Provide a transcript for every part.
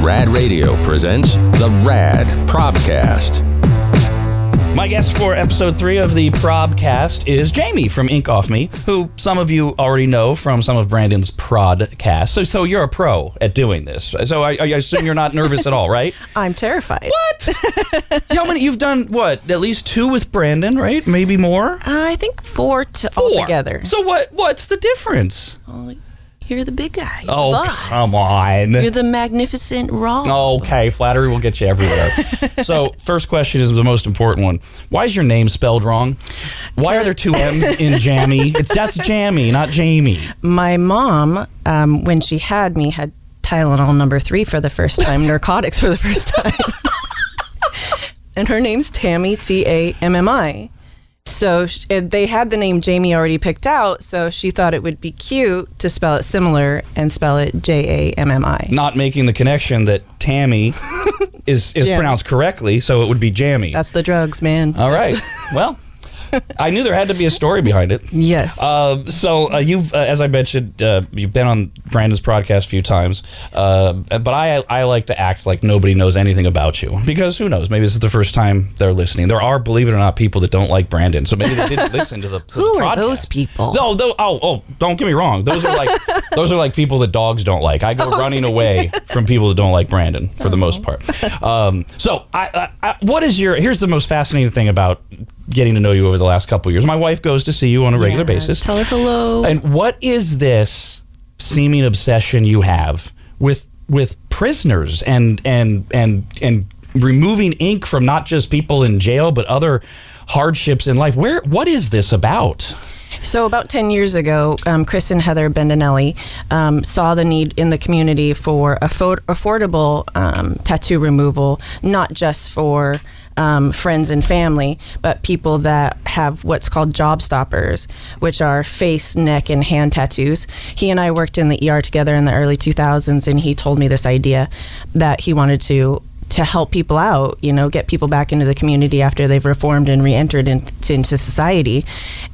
RAD Radio presents the RAD pROBcast. My guest for episode 3 of the pROBcast is Jammi from Ink Off Me, who some of you already know from some of Brandon's pRODcasts. So you're a pro at doing this. So I assume you're not nervous at all, right? I'm terrified. What? How many? You've done, what, at least 2 with Brandon, right? Maybe more? I think 4 altogether. So what's the difference? Oh, you're the big guy. Oh, boss. come on. You're the magnificent Rob. Okay, flattery will get you everywhere. So, first question is the most important one. Why is your name spelled wrong? Why are there 2 M's in Jammi? That's Jammi, not Jamie. My mom, when she had me, had Tylenol number 3 for the first time, narcotics for the first time. And her name's Tammy, Tammi. So they had the name Jammi already picked out, so she thought it would be cute to spell it similar and spell it Jammi. Not making the connection that Tammy is pronounced correctly, so it would be Jammi. That's the drugs, man. All right. Well, I knew there had to be a story behind it. Yes. So you've, as I mentioned, you've been on Brandon's podcast a few times, but I like to act like nobody knows anything about you, because who knows? Maybe this is the first time they're listening. There are, believe it or not, people that don't like Brandon, so maybe they didn't listen to the Who the are podcast. those people? No, don't get me wrong. Those are like people that dogs don't like. I go running away from people that don't like Brandon for the most part. So what is here's the most fascinating thing about getting to know you over the last couple of years. My wife goes to see you on a regular basis. Tell her hello. And what is this seeming obsession you have with prisoners and removing ink from not just people in jail but other hardships in life? What is this about? So about 10 years ago, Chris and Heather Beninelli saw the need in the community for affordable tattoo removal, not just for friends and family, but people that have what's called job stoppers, which are face, neck, and hand tattoos. He and I worked in the ER together in the early 2000s, and he told me this idea that he wanted to help people out, get people back into the community after they've reformed and re-entered into society,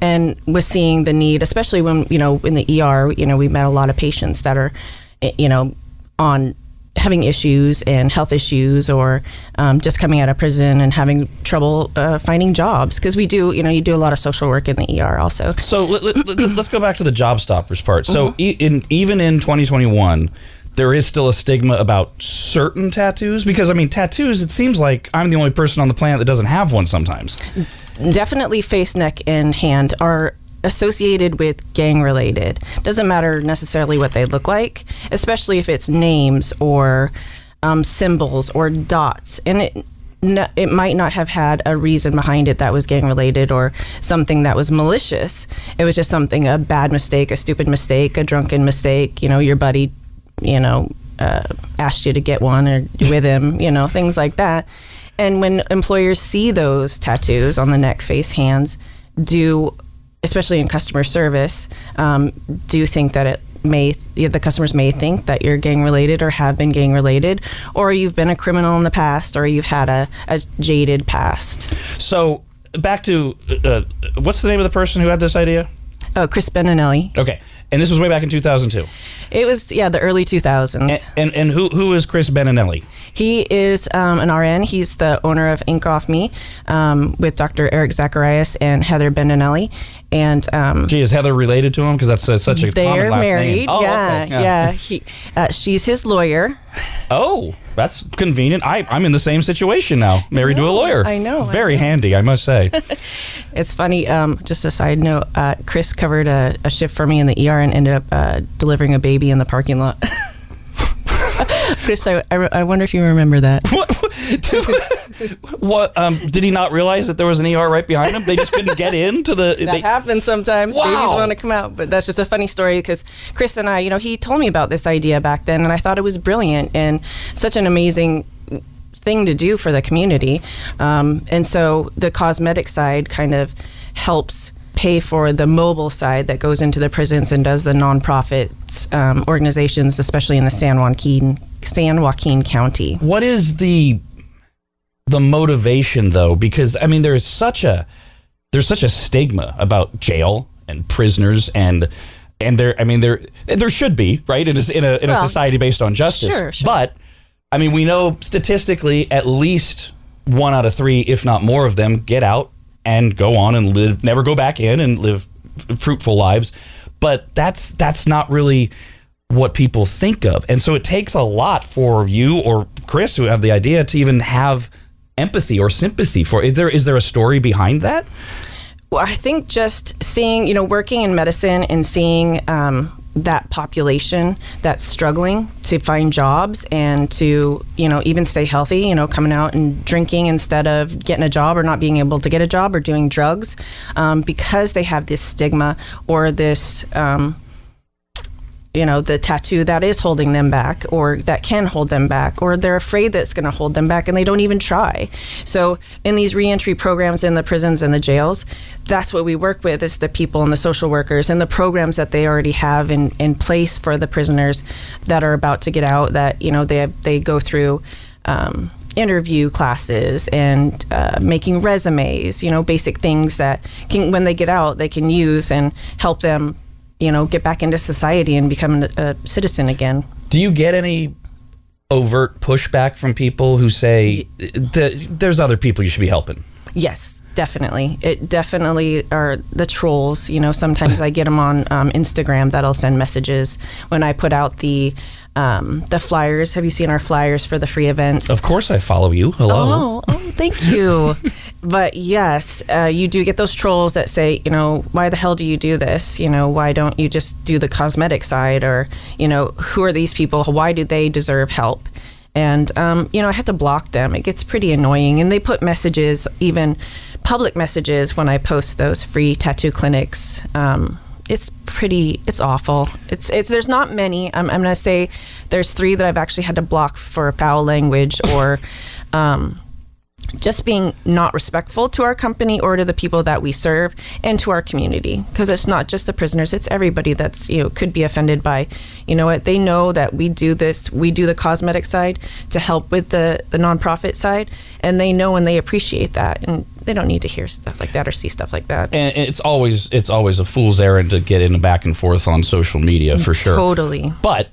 and was seeing the need, especially when, in the ER, we met a lot of patients that are, on having issues and health issues, or just coming out of prison and having trouble finding jobs, because we do, you do a lot of social work in the ER also. So let's go back to the job stoppers part. So even in 2021, there is still a stigma about certain tattoos, because tattoos, it seems like I'm the only person on the planet that doesn't have one sometimes. Definitely face, neck, and hand are associated with gang related. Doesn't matter necessarily what they look like, especially if it's names or symbols or dots, and it might not have had a reason behind it that was gang related or something that was malicious. It was just something, a bad mistake, a stupid mistake, a drunken mistake, your buddy asked you to get one or with him, things like that. And when employers see those tattoos on the neck, face, hands, especially in customer service, do think that the customers may think that you're gang related or have been gang related, or you've been a criminal in the past, or you've had a jaded past. So back to, what's the name of the person who had this idea? Oh, Chris Beninelli. Okay. And this was way back in 2002. It was, the early 2000s. And who is Chris Beninelli? He is an RN. He's the owner of Ink Off Me with Dr. Eric Zacharias and Heather Beninelli. And is Heather related to him? Because that's such a common last married. name. Oh, yeah. She's his lawyer. Oh, that's convenient. I'm in the same situation now, married to a lawyer. I know. Very handy, I must say. It's funny, just a side note, Chris covered a shift for me in the ER and ended up delivering a baby in the parking lot. Chris, I wonder if you remember that. What? Did he not realize that there was an ER right behind him? They just couldn't get into the... That happens sometimes. Wow. Babies want to come out. But that's just a funny story, because Chris and I, he told me about this idea back then, and I thought it was brilliant and such an amazing thing to do for the community. And so the cosmetic side kind of helps pay for the mobile side that goes into the prisons and does the nonprofit organizations, especially in the San Joaquin County. What is the motivation, though? Because there's such a stigma about jail and prisoners, and there should be, right, in a society based on justice. Sure. But I mean, we know statistically at least 1 out of 3, if not more of them, get out and go on and live, never go back in and live fruitful lives. But that's not really what people think of. And so it takes a lot for you or Chris, who have the idea, to even have empathy or sympathy for. Is there a story behind that? Well, I think just seeing, working in medicine and seeing that population that's struggling to find jobs and to, even stay healthy, coming out and drinking instead of getting a job, or not being able to get a job, or doing drugs, because they have this stigma or this, the tattoo that is holding them back, or that can hold them back, or they're afraid that it's going to hold them back and they don't even try. So in these reentry programs in the prisons and the jails, that's what we work with, is the people and the social workers and the programs that they already have in place for the prisoners that are about to get out, that, they go through interview classes and making resumes, basic things that can, when they get out, they can use and help them get back into society and become a citizen again. Do you get any overt pushback from people who say there's other people you should be helping? Yes, definitely. It definitely are the trolls. Sometimes I get them on Instagram that'll send messages when I put out the flyers. Have you seen our flyers for the free events? Of course I follow you. Hello. Oh, thank you. But yes, you do get those trolls that say, why the hell do you do this? Why don't you just do the cosmetic side? Or, who are these people? Why do they deserve help? And, I have to block them. It gets pretty annoying. And they put messages, even public messages, when I post those free tattoo clinics. It's awful. There's not many. I'm going to say there's 3 that I've actually had to block for foul language or just being not respectful to our company or to the people that we serve and to our community. Because it's not just the prisoners, it's everybody that's, could be offended by, they know that we do this, we do the cosmetic side to help with the nonprofit side, and they know and they appreciate that, and they don't need to hear stuff like that or see stuff like that. And it's always a fool's errand to get in a back and forth on social media, for sure. Totally. But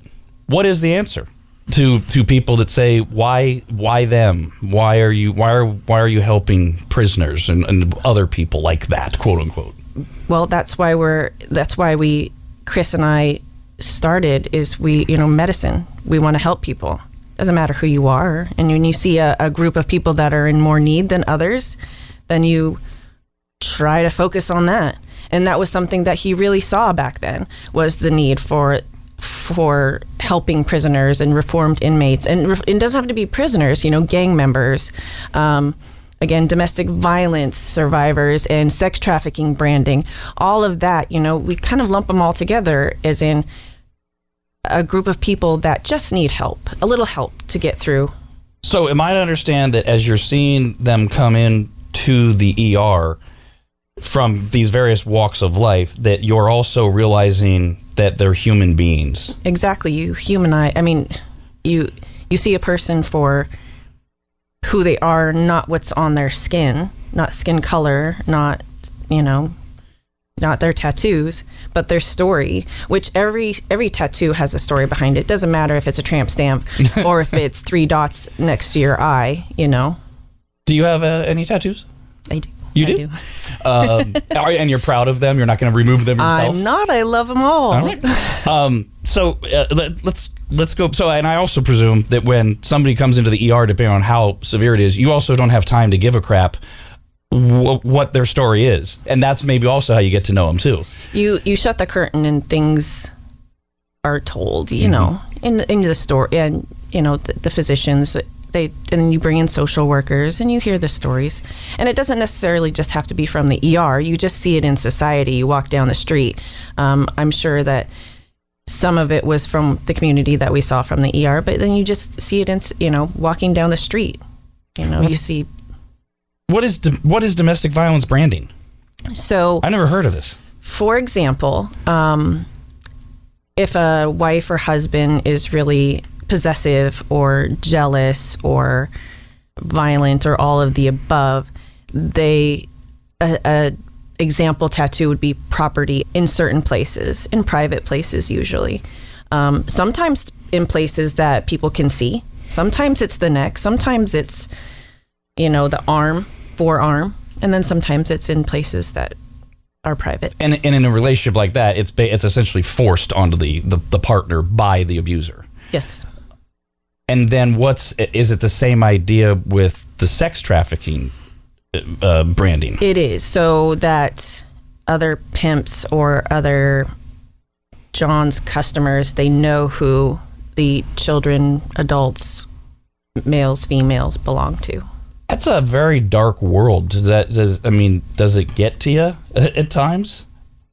what is the answer to people that say, why them? Why are you helping prisoners and other people like that, quote unquote? Well, that's why Chris and I started, is medicine. We want to help people. Doesn't matter who you are. And when you see a group of people that are in more need than others, then you try to focus on that. And that was something that he really saw back then, was the need for helping prisoners and reformed inmates. And it doesn't have to be prisoners, gang members, again, domestic violence survivors and sex trafficking branding, all of that, we kind of lump them all together as in a group of people that just need help, a little help to get through. So am I to understand that as you're seeing them come in to the ER from these various walks of life, that you're also realizing that they're human beings? Exactly. You humanize. I mean, you see a person for who they are, not what's on their skin, not skin color, not their tattoos, but their story, which every tattoo has a story behind it. Doesn't matter if it's a tramp stamp or if it's 3 dots next to your eye, Do you have any tattoos? I do. You do? And you're proud of them? You're not going to remove them yourself? I'm not. I love them all. All right. So let's go. So, and I also presume that when somebody comes into the ER, depending on how severe it is, you also don't have time to give a crap what their story is. And that's maybe also how you get to know them too. You shut the curtain and things are told, in the story, and, the physicians, and you bring in social workers and you hear the stories. And it doesn't necessarily just have to be from the ER. You just see it in society. You walk down the street. I'm sure that some of it was from the community that we saw from the ER, but then you just see it in, walking down the street. You see. What is domestic violence branding? So I never heard of this. For example, if a wife or husband is really possessive or jealous or violent or all of the above, a example tattoo would be property in certain places, in private places usually. Sometimes in places that people can see, Sometimes it's the neck. Sometimes it's, the arm, forearm. And then sometimes it's in places that are private. And in a relationship like that, it's essentially forced onto the partner by the abuser. Yes. And then is it the same idea with the sex trafficking branding? It is, so that other pimps or other John's customers, they know who the children, adults, males, females belong to. That's a very dark world. Does it get to you at times?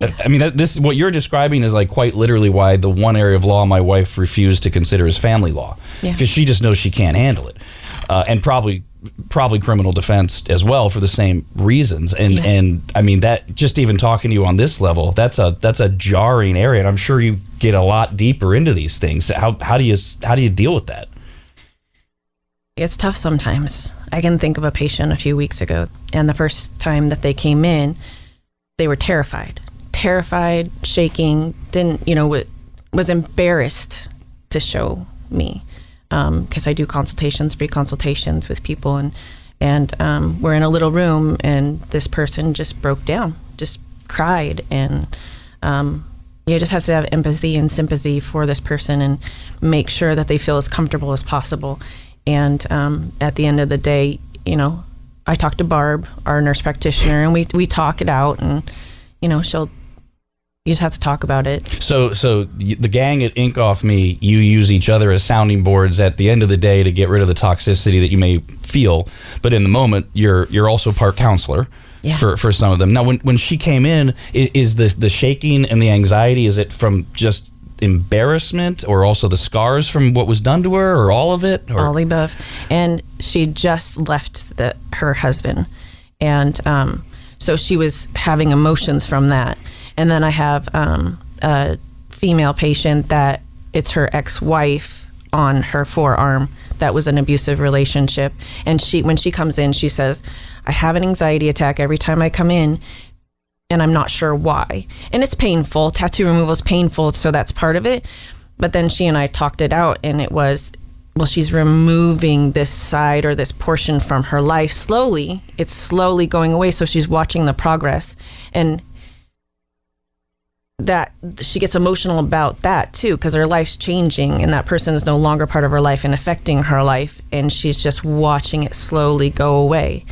I mean, this what you're describing is like quite literally why the one area of law my wife refused to consider is family law, because she just knows she can't handle it, and probably criminal defense as well for the same reasons. And I mean, that just even talking to you on this level, that's a jarring area, and I'm sure you get a lot deeper into these things. How do you deal with that? It's tough sometimes. I can think of a patient a few weeks ago, and the first time that they came in, they were terrified, shaking, was embarrassed to show me, because I do free consultations with people, and we're in a little room, and this person just broke down, just cried, and you just have to have empathy and sympathy for this person and make sure that they feel as comfortable as possible. And at the end of the day, I talked to Barb, our nurse practitioner, and we talk it out, and you just have to talk about it. So the gang at Ink Off Me, you use each other as sounding boards at the end of the day to get rid of the toxicity that you may feel, but in the moment you're also part counselor. Yeah. For some of them. Now, when she came in, is the shaking and the anxiety, is it from just embarrassment, or also the scars from what was done to her, or all of it? Or? All the above. And she just left her husband, and so she was having emotions from that. And then I have a female patient that it's her ex-wife on her forearm that was an abusive relationship, and when she comes in, she says, I have an anxiety attack every time I come in, and I'm not sure why. And it's painful. Tattoo removal is painful, so that's part of it. But then she and I talked it out, and it was, she's removing this side or this portion from her life slowly. It's slowly going away, so she's watching the progress. And that she gets emotional about that too, because her life's changing, and that person is no longer part of her life and affecting her life, and she's just watching it slowly go away.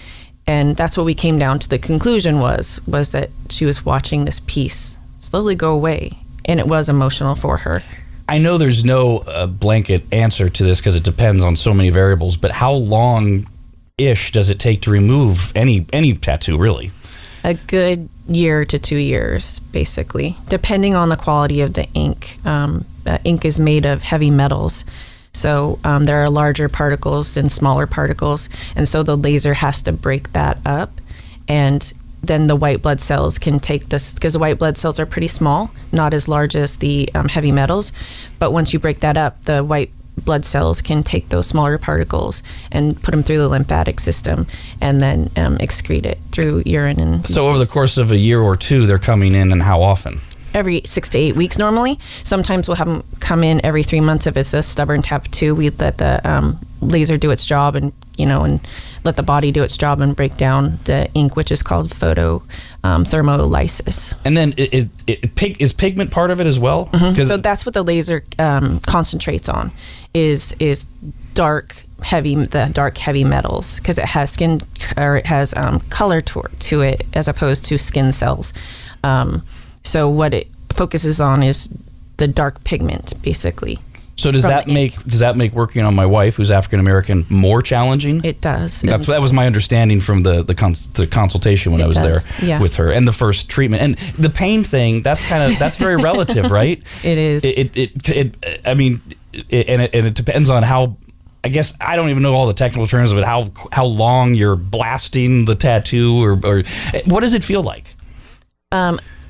And that's what we came down to. The conclusion was that she was watching this piece slowly go away, and it was emotional for her. I know there's no blanket answer to this because it depends on so many variables, but how long-ish does it take to remove any tattoo, really? A good year to 2 years, basically, depending on the quality of the ink. Ink is made of heavy metals, so there are larger particles and smaller particles, and so the laser has to break that up, and then the white blood cells can take this, because the white blood cells are pretty small, not as large as the heavy metals, but once you break that up, the white blood cells can take those smaller particles and put them through the lymphatic system, and then excrete it through urine and So over the course of a year or two, they're coming in, and how often? Every 6 to 8 weeks normally. Sometimes we'll have them come in every 3 months if it's a stubborn tattoo. We let the laser do its job, and let the body do its job and break down the ink, which is called thermolysis. And then is pigment part of it as well? Mm-hmm. So that's what the laser concentrates on, is dark heavy metals, because it has color to it as opposed to skin cells. So what it focuses on is the dark pigment, basically. So does that make working on my wife, who's African American, more challenging? It does. That was my understanding from the consultation when I was there with her, and the first treatment. And the pain thing, that's very relative, right? It is. It depends on how. I guess I don't even know all the technical terms of it. How long you're blasting the tattoo, or what does it feel like?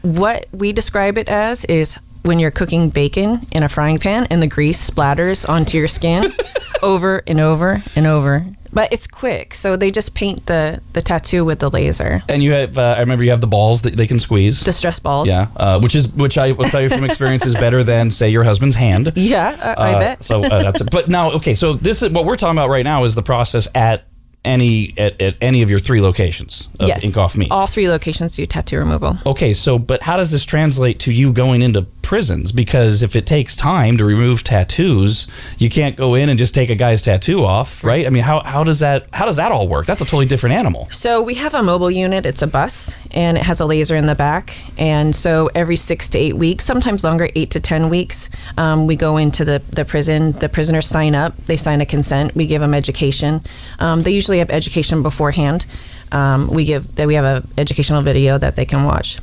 What we describe it as is when you're cooking bacon in a frying pan and the grease splatters onto your skin over and over and over but it's quick. So they just paint the tattoo with the laser. And you have, I remember you have the balls that they can squeeze. The stress balls. Yeah, which I will tell you from experience is better than, say, your husband's hand. Yeah, I bet. So that's it. But now, okay, so this is what we're talking about right now is the process at any of your 3 locations of Yes. Ink Off Me. All 3 locations do tattoo removal. Okay, so but how does this translate to you going into prisons? Because if it takes time to remove tattoos, you can't go in and just take a guy's tattoo off, right? I mean, how does that all work? That's a totally different animal. So we have a mobile unit. It's a bus, and it has a laser in the back. And so every 6 to 8 weeks, sometimes longer, 8 to 10 weeks, we go into the prison. The prisoners sign up. They sign a consent. We give them education. They usually have education beforehand. We have an educational video that they can watch,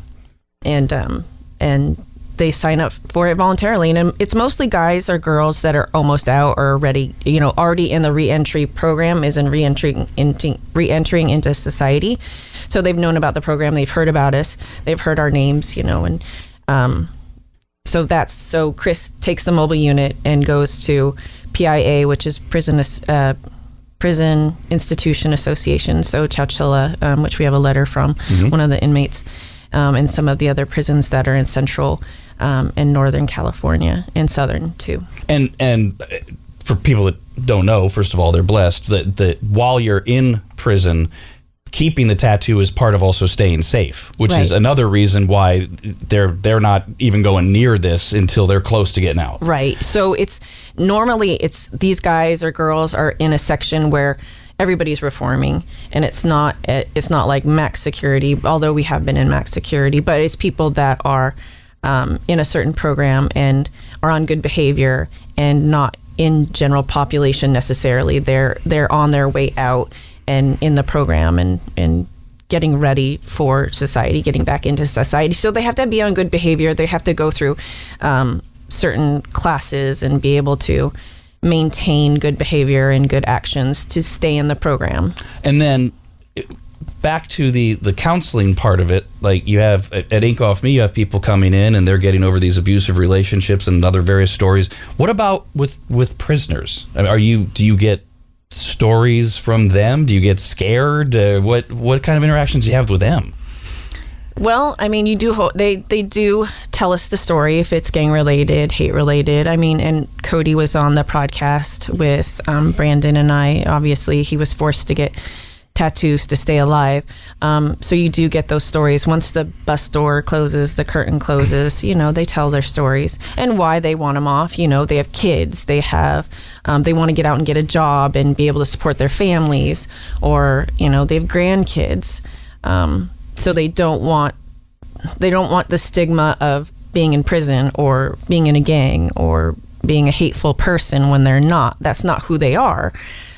and they sign up for it voluntarily. And it's mostly guys or girls that are almost out or already in the reentry program, is in reentering into society. So they've known about the program, they've heard about us, they've heard our names, and so Chris takes the mobile unit and goes to PIA, which is Prison Institution Association, so Chowchilla, which we have a letter from one of the inmates, and some of the other prisons that are in Central and Northern California and Southern too. And for people that don't know, first of all, they're blessed that while you're in prison, keeping the tattoo is part of also staying safe, which is another reason why they're not even going near this until they're close to getting out. Right. So normally these guys or girls are in a section where everybody's reforming, and it's not like max security, although we have been in max security, but it's people that are in a certain program and are on good behavior and not in general population necessarily. They're on their way out and in the program and getting ready for society, getting back into society. So they have to be on good behavior. They have to go through certain classes and be able to maintain good behavior and good actions to stay in the program. And then back to the counseling part of it, like you have at Ink Off Me, you have people coming in and they're getting over these abusive relationships and other various stories. What about with prisoners? I mean, do you get stories from them? Do you get scared? What kind of interactions do you have with them? Well, I mean, they do tell us the story if it's gang related, hate related. I mean, and Cody was on the podcast with Brandon and I. Obviously, he was forced to get tattoos to stay alive. So you do get those stories. Once the bus door closes, the curtain closes, they tell their stories and why they want them off. They have kids, they want to get out and get a job and be able to support their families, or, they have grandkids. So they don't want the stigma of being in prison or being in a gang or being a hateful person when they're not. That's not who they are.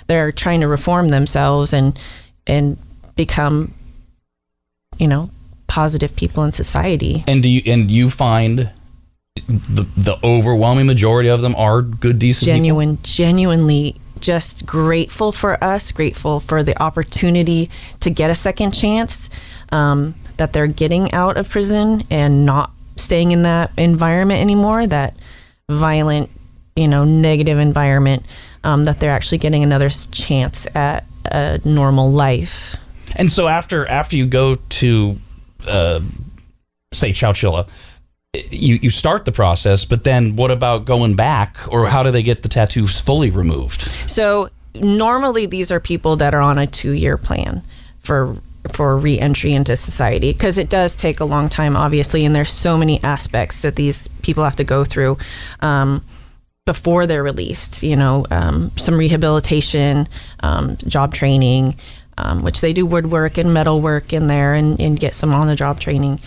They're trying to reform themselves and become, positive people in society. And you find the overwhelming majority of them are good, decent people? Genuinely just grateful for us, grateful for the opportunity to get a second chance, that they're getting out of prison and not staying in that environment anymore, that violent, negative environment, that they're actually getting another chance at a normal life. And so after you go to, say, Chowchilla, you start the process, but then what about going back, or how do they get the tattoos fully removed? So normally these are people that are on a 2-year plan for re-entry into society, because it does take a long time, obviously, and there's so many aspects that these people have to go through before they're released. Some rehabilitation, job training, which they do woodwork and metal work in there, and get some on-the-job training.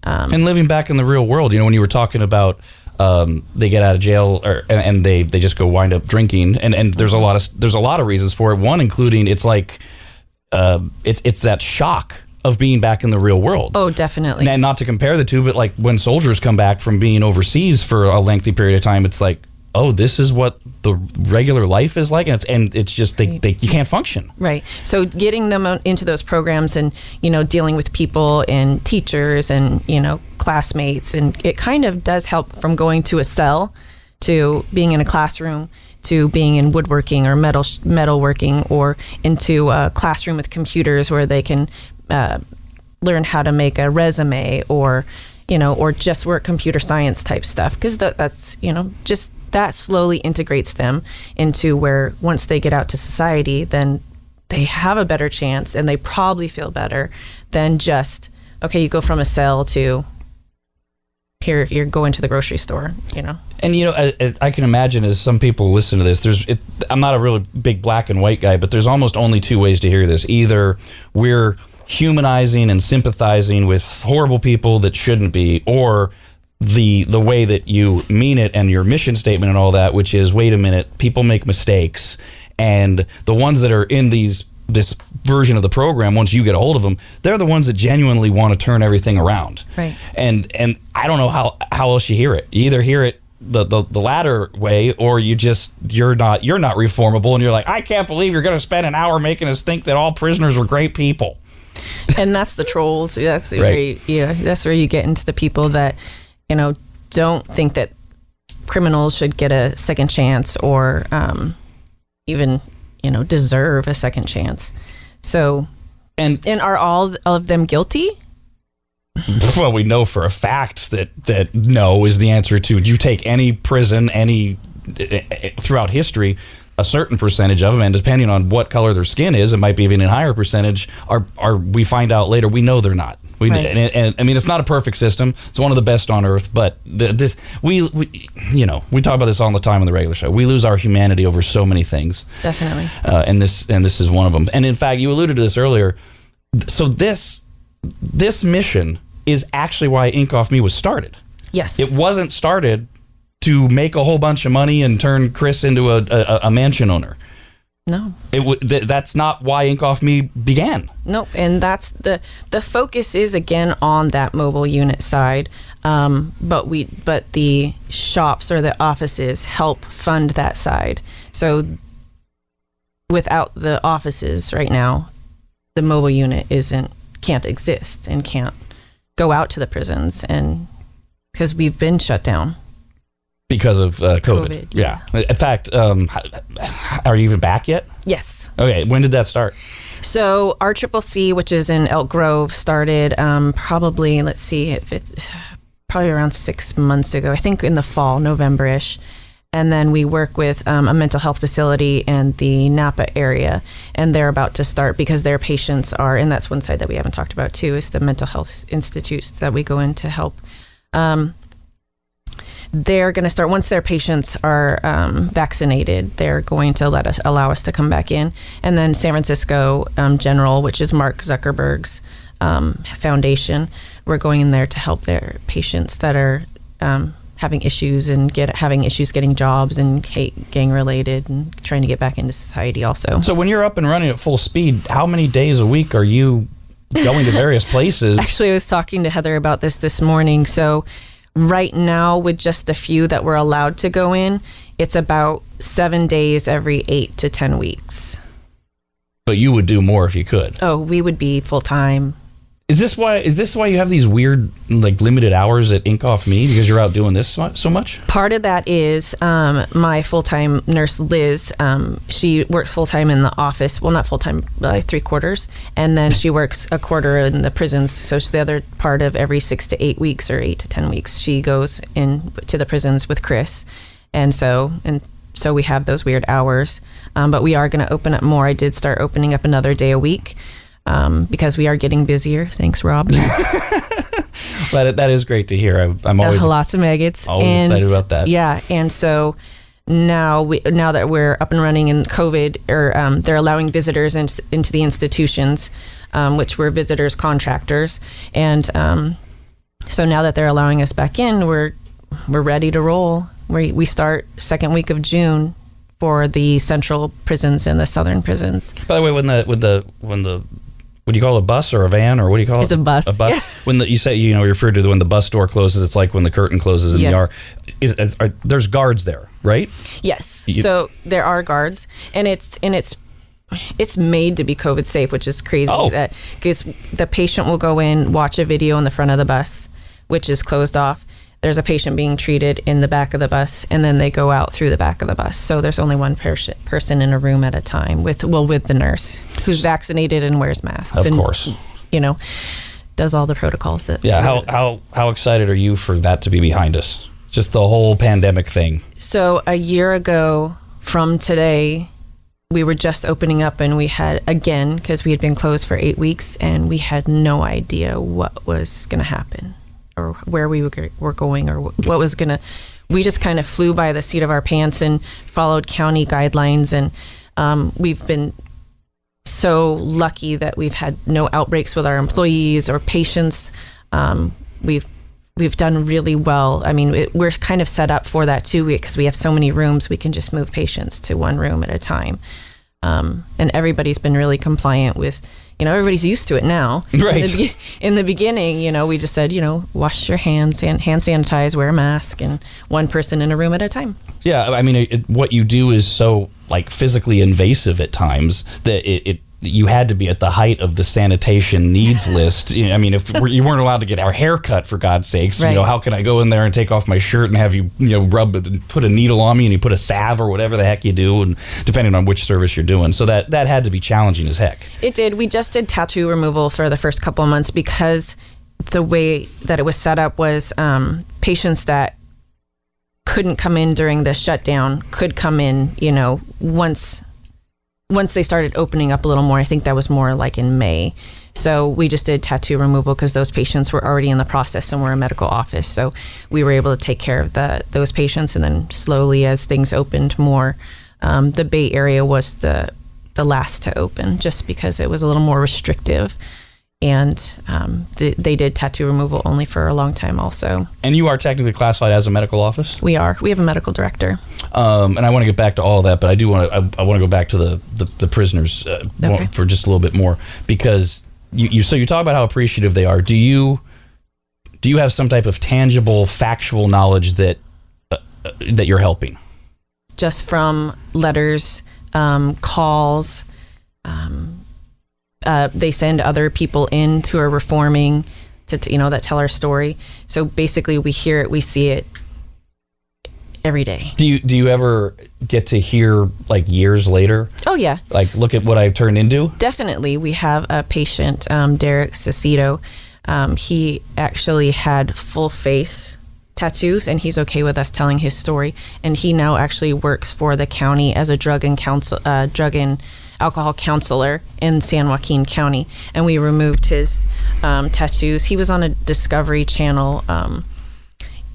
And living back in the real world, when you were talking about they get out of jail and they just go wind up drinking, and there's a lot of reasons for it. One including it's like it's that shock of being back in the real world. Oh, definitely. And not to compare the two, but like when soldiers come back from being overseas for a lengthy period of time, it's like, oh, this is what the regular life is like, and it's just you can't function. Right. So getting them into those programs and dealing with people and teachers and classmates, and it kind of does help from going to a cell to being in a classroom to being in woodworking or metalworking, or into a classroom with computers where they can learn how to make a resume, or or just work computer science type stuff, because that's just that slowly integrates them into where once they get out to society, then they have a better chance and they probably feel better than just, okay, you go from a cell to here, you're going to the grocery store, And, I can imagine as some people listen to this, I'm not a really big black and white guy, but there's almost only two ways to hear this. Either we're humanizing and sympathizing with horrible people that shouldn't be, or the way that you mean it and your mission statement and all that, which is, wait a minute, people make mistakes, and the ones that are in this version of the program, once you get a hold of them, they're the ones that genuinely want to turn everything around. Right. And I don't know how else you hear it. You either hear it the latter way, or you're not reformable, and you're like, I can't believe you're going to spend an hour making us think that all prisoners are great people. And that's the trolls. That's right. That's where you get into the people that don't think that criminals should get a second chance, or even deserve a second chance. So, and are all of them guilty? Well, we know for a fact that no is the answer to. You take any prison, throughout history, a certain percentage of them, and depending on what color their skin is, it might be even a higher percentage. Are we find out later? We know they're not. Right. And I mean, it's not a perfect system. It's one of the best on earth. But we talk about this all the time on the regular show. We lose our humanity over so many things. Definitely. And this is one of them. And in fact, you alluded to this earlier. So this mission is actually why Ink Off Me was started. Yes. It wasn't started to make a whole bunch of money and turn Chris into a mansion owner. No. That's not why Ink Off Me began. No, and that's the focus is again on that mobile unit side, but the shops or the offices help fund that side. So without the offices right now, the mobile unit can't exist and can't go out to the prisons, and because we've been shut down. Because of COVID. Yeah. In fact, are you even back yet? Yes. Okay. When did that start? So our CCC, which is in Elk Grove, started probably, let's see, it's probably around 6 months ago. I think in the fall, November-ish. And then we work with a mental health facility in the Napa area, and they're about to start because their patients are, and that's one side that we haven't talked about too, is the mental health institutes that we go in to help. They're going to start once their patients are vaccinated. They're going to allow us to come back in, and then San Francisco General, which is Mark Zuckerberg's foundation, we're going in there to help their patients that are having issues and having issues getting jobs and gang related and trying to get back into society also. So when you're up and running at full speed, how many days a week are you going to various places? Actually, I was talking to Heather about this morning. So right now, with just the few that we're allowed to go in, it's about 7 days every 8 to 10 weeks. But you would do more if you could. Oh, we would be full time. Is this why you have these weird, like, limited hours at Ink Off Me, because you're out doing this so much? Part of that is my full-time nurse, Liz. She works full-time in the office. Well, not full-time, like 3/4. And then she works a quarter in the prisons. So the other part of every 6 to 8 weeks or 8 to 10 weeks, she goes in to the prisons with Chris. And so we have those weird hours. But we are going to open up more. I did start opening up another day a week. Because we are getting busier. Thanks, Rob. But that is great to hear. I'm always lots of maggots. Always excited about that. Yeah, and so now that we're up and running in COVID, they're allowing visitors into the institutions, which we're visitors contractors, and so now that they're allowing us back in, we're ready to roll. We start second week of June for the central prisons and the southern prisons. By the way, when the what do you call it, a bus or a van, or what do you call it? It's a bus. A bus. Yeah. When you say, you refer to when the bus door closes, it's like when the curtain closes in Yes. the yard. There's guards there, right? Yes. So there are guards, and it's made to be COVID safe, which is crazy. Oh. That because the patient will go in, watch a video in the front of the bus, which is closed off. there's a patient being treated in the back of the bus, and then they go out through the back of the bus. So there's only one person in a room at a time with the nurse who's vaccinated and wears masks. Of course. Does all the protocols that. Yeah. How excited are you for that to be behind us? Just the whole pandemic thing. So a year ago from today, we were just opening up, and we had, again, because we had been closed for 8 weeks, and we had no idea what was going to happen or where we were going or what was going to. We just kind of flew by the seat of our pants and followed county guidelines. And we've been so lucky that we've had no outbreaks with our employees or patients. We've done really well. I mean, we're kind of set up for that too, because we have so many rooms. We can just move patients to one room at a time. And everybody's been really compliant with, everybody's used to it now. Right. In the beginning, we just said, wash your hands, hand sanitize, wear a mask, and one person in a room at a time. Yeah, I mean, what you do is so physically invasive at times that you had to be at the height of the sanitation needs list. I mean, if you weren't allowed to get our hair cut, for God's sakes, right. How can I go in there and take off my shirt and have you, rub it and put a needle on me and you put a salve or whatever the heck you do, and depending on which service you're doing. So that had to be challenging as heck. It did. We just did tattoo removal for the first couple of months because the way that it was set up was patients that couldn't come in during the shutdown could come in, once they started opening up a little more. I think that was more like in May. So we just did tattoo removal because those patients were already in the process and we're a medical office. So we were able to take care of those patients. And then slowly, as things opened more, the Bay Area was the last to open just because it was a little more restrictive. And they did tattoo removal only for a long time also. And you are technically classified as a medical office? We are. We have a medical director. And I want to get back to all of that, but I do want to. I want to go back to the prisoners for just a little bit more, because you talk about how appreciative they are. Do you have some type of tangible, factual knowledge that you're helping? Just from letters, calls. They send other people in who are reforming to that tell our story. So basically, we hear it, we see it every day. Do you ever get to hear years later? Oh yeah. Look at what I've turned into? Definitely. We have a patient, Derek Cicito. He actually had full face tattoos, and he's okay with us telling his story. And he now actually works for the county as a drug and alcohol counselor in San Joaquin County, and we removed his tattoos. He was on a Discovery Channel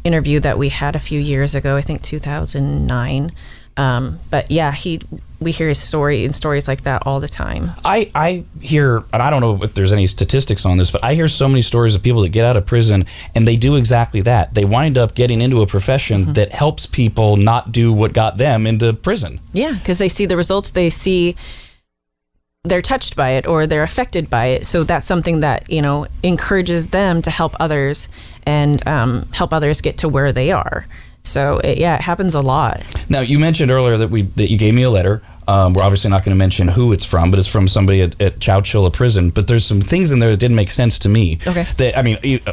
interview that we had a few years ago, I think 2009. But yeah, we hear his story and stories like that all the time. I hear, and I don't know if there's any statistics on this, but I hear so many stories of people that get out of prison and they do exactly that. They wind up getting into a profession that helps people not do what got them into prison. Yeah, because they see the results, they're touched by it or they're affected by it. So that's something that, encourages them to help others and help others get to where they are. So it happens a lot. Now, you mentioned earlier that you gave me a letter. We're obviously not going to mention who it's from, but it's from somebody at Chowchilla Prison. But there's some things in there that didn't make sense to me. Okay.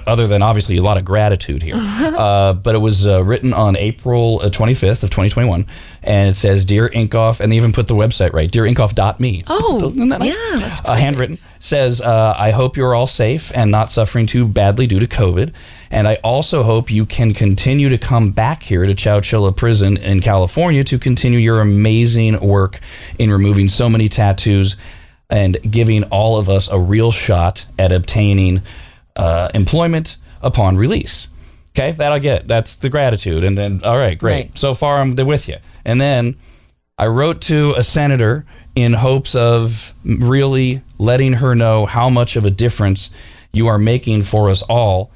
Other than obviously a lot of gratitude here. But it was written on April 25th of 2021. And it says, Dear Inkoff, and they even put the website right, dearinkoff.me. Oh, isn't that nice? Yeah, that's handwritten. Says, I hope you're all safe and not suffering too badly due to COVID. And I also hope you can continue to come back here to Chowchilla Prison in California to continue your amazing work in removing so many tattoos and giving all of us a real shot at obtaining employment upon release. Okay, that I get. That's the gratitude. And then, all right, great. Right. So far, I'm with you. And then I wrote to a senator in hopes of really letting her know how much of a difference you are making for us all,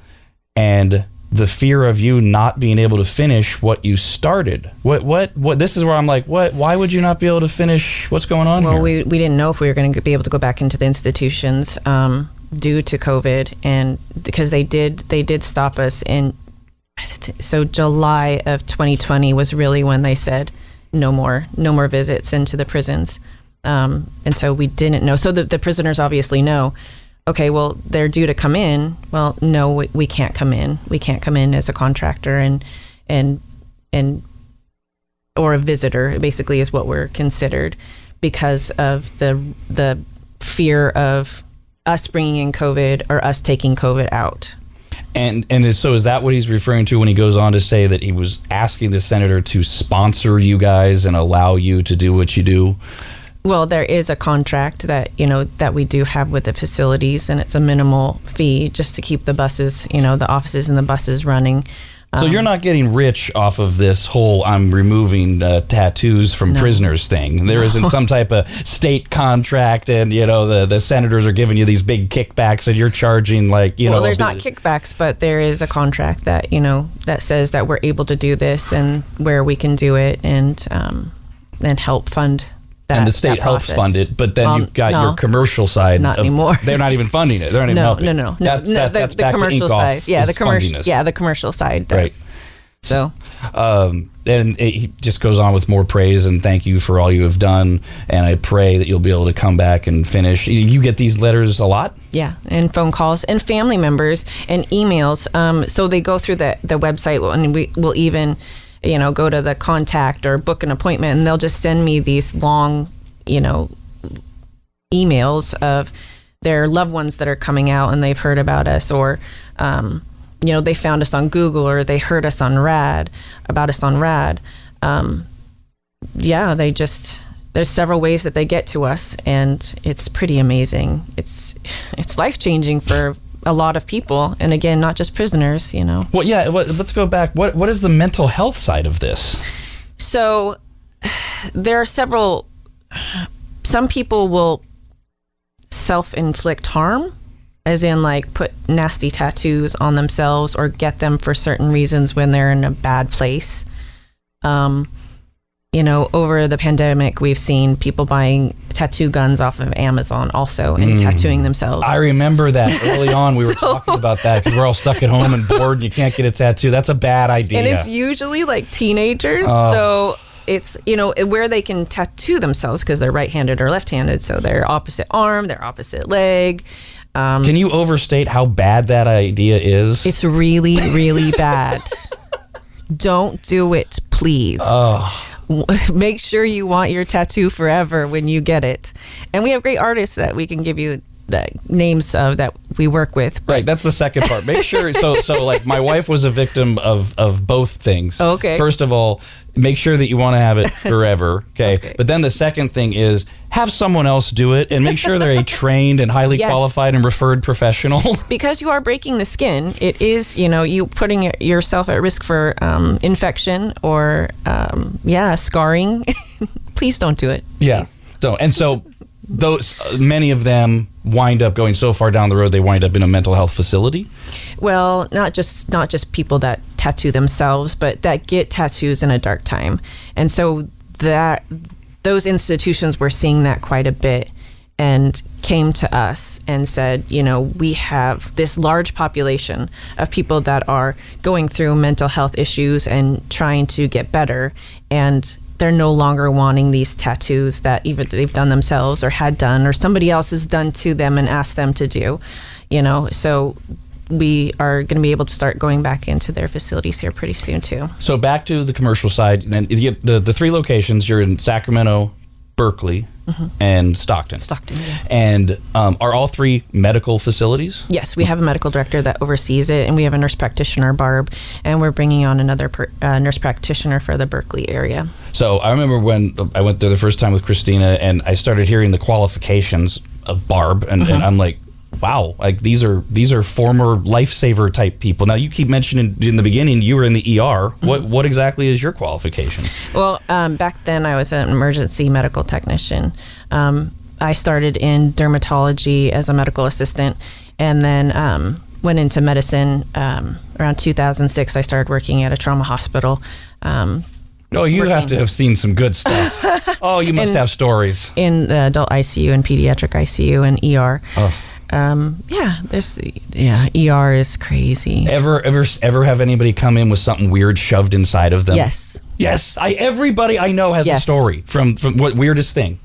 and the fear of you not being able to finish what you started. What this is where I'm like, why would you not be able to finish what's going on here? Well, we didn't know if we were going to be able to go back into the institutions due to COVID, and because they did stop us in. So July of 2020 was really when they said no more visits into the prisons. And so we didn't know. So the prisoners obviously know. okay, well, they're due to come in. Well, no, we can't come in. We can't come in as a contractor and or a visitor, basically, is what we're considered, because of the fear of us bringing in COVID or us taking COVID out. And so is that what he's referring to when he goes on to say that he was asking the senator to sponsor you guys and allow you to do what you do? Well, there is a contract that, that we do have with the facilities, and it's a minimal fee just to keep the buses, the offices and the buses running. So you're not getting rich off of this whole I'm removing tattoos from prisoners thing. There isn't some type of state contract and, the senators are giving you these big kickbacks and you're charging Well, there's not kickbacks, but there is a contract that, that says that we're able to do this and where we can do it and help fund that. And the state helps fund it, but then you've got your commercial side. Not anymore. They're not even funding it. They're not even helping. No. That's the back commercial to side. Yeah, the commercial. fundiness. Yeah, the commercial side does. Right. So. And he just goes on with more praise and thank you for all you have done. And I pray that you'll be able to come back and finish. You get these letters a lot? Yeah, and phone calls and family members and emails. So they go through the website, and we will even, go to the contact or book an appointment, and they'll just send me these long, emails of their loved ones that are coming out and they've heard about us, or they found us on Google, or they heard us on RAD, about us on RAD. There's several ways that they get to us, and it's pretty amazing. It's life-changing for a lot of people, and again, not just prisoners, Well, yeah, let's go back. What is the mental health side of this? So there are several. Some people will self-inflict harm, as in put nasty tattoos on themselves or get them for certain reasons when they're in a bad place. Over the pandemic, we've seen people buying tattoo guns off of Amazon also and tattooing themselves. I remember that early on. We were talking about that because we're all stuck at home and bored and you can't get a tattoo. That's a bad idea. And it's usually teenagers. So it's, where they can tattoo themselves because they're right-handed or left-handed. So their opposite arm, their opposite leg. Can you overstate how bad that idea is? It's really, really bad. Don't do it, please. Make sure you want your tattoo forever when you get it. And we have great artists that we can give you the names of that we work with. Right, that's the second part. Make sure, so my wife was a victim of both things. Okay. First of all, make sure that you want to have it forever, okay? But then the second thing is have someone else do it and make sure they're a trained and highly qualified and referred professional. Because you are breaking the skin. It is, you putting yourself at risk for infection or, scarring. Please don't do it. Yeah, don't. And so many of them wind up going so far down the road, they wind up in a mental health facility? Well, not just people that tattoo themselves, but that get tattoos in a dark time. And so those institutions were seeing that quite a bit and came to us and said, we have this large population of people that are going through mental health issues and trying to get better, and they're no longer wanting these tattoos that either they've done themselves or had done or somebody else has done to them and asked them to do, so we are going to be able to start going back into their facilities here pretty soon too. So back to the commercial side, and the three locations, you're in Sacramento, Berkeley, and Stockton. Yeah. And are all three medical facilities? Yes, we have a medical director that oversees it, and we have a nurse practitioner, Barb, and we're bringing on another nurse practitioner for the Berkeley area. So I remember when I went there the first time with Christina, and I started hearing the qualifications of Barb, and I'm like, wow, these are former lifesaver type people. Now you keep mentioning in the beginning you were in the ER. What exactly is your qualification? Well, back then I was an emergency medical technician. I started in dermatology as a medical assistant, and then went into medicine. Around 2006, I started working at a trauma hospital. You have to have seen some good stuff. You must have stories. In the adult ICU and pediatric ICU and ER. ER is crazy. Ever have anybody come in with something weird shoved inside of them? Yes. Everybody I know has a story from what weirdest thing.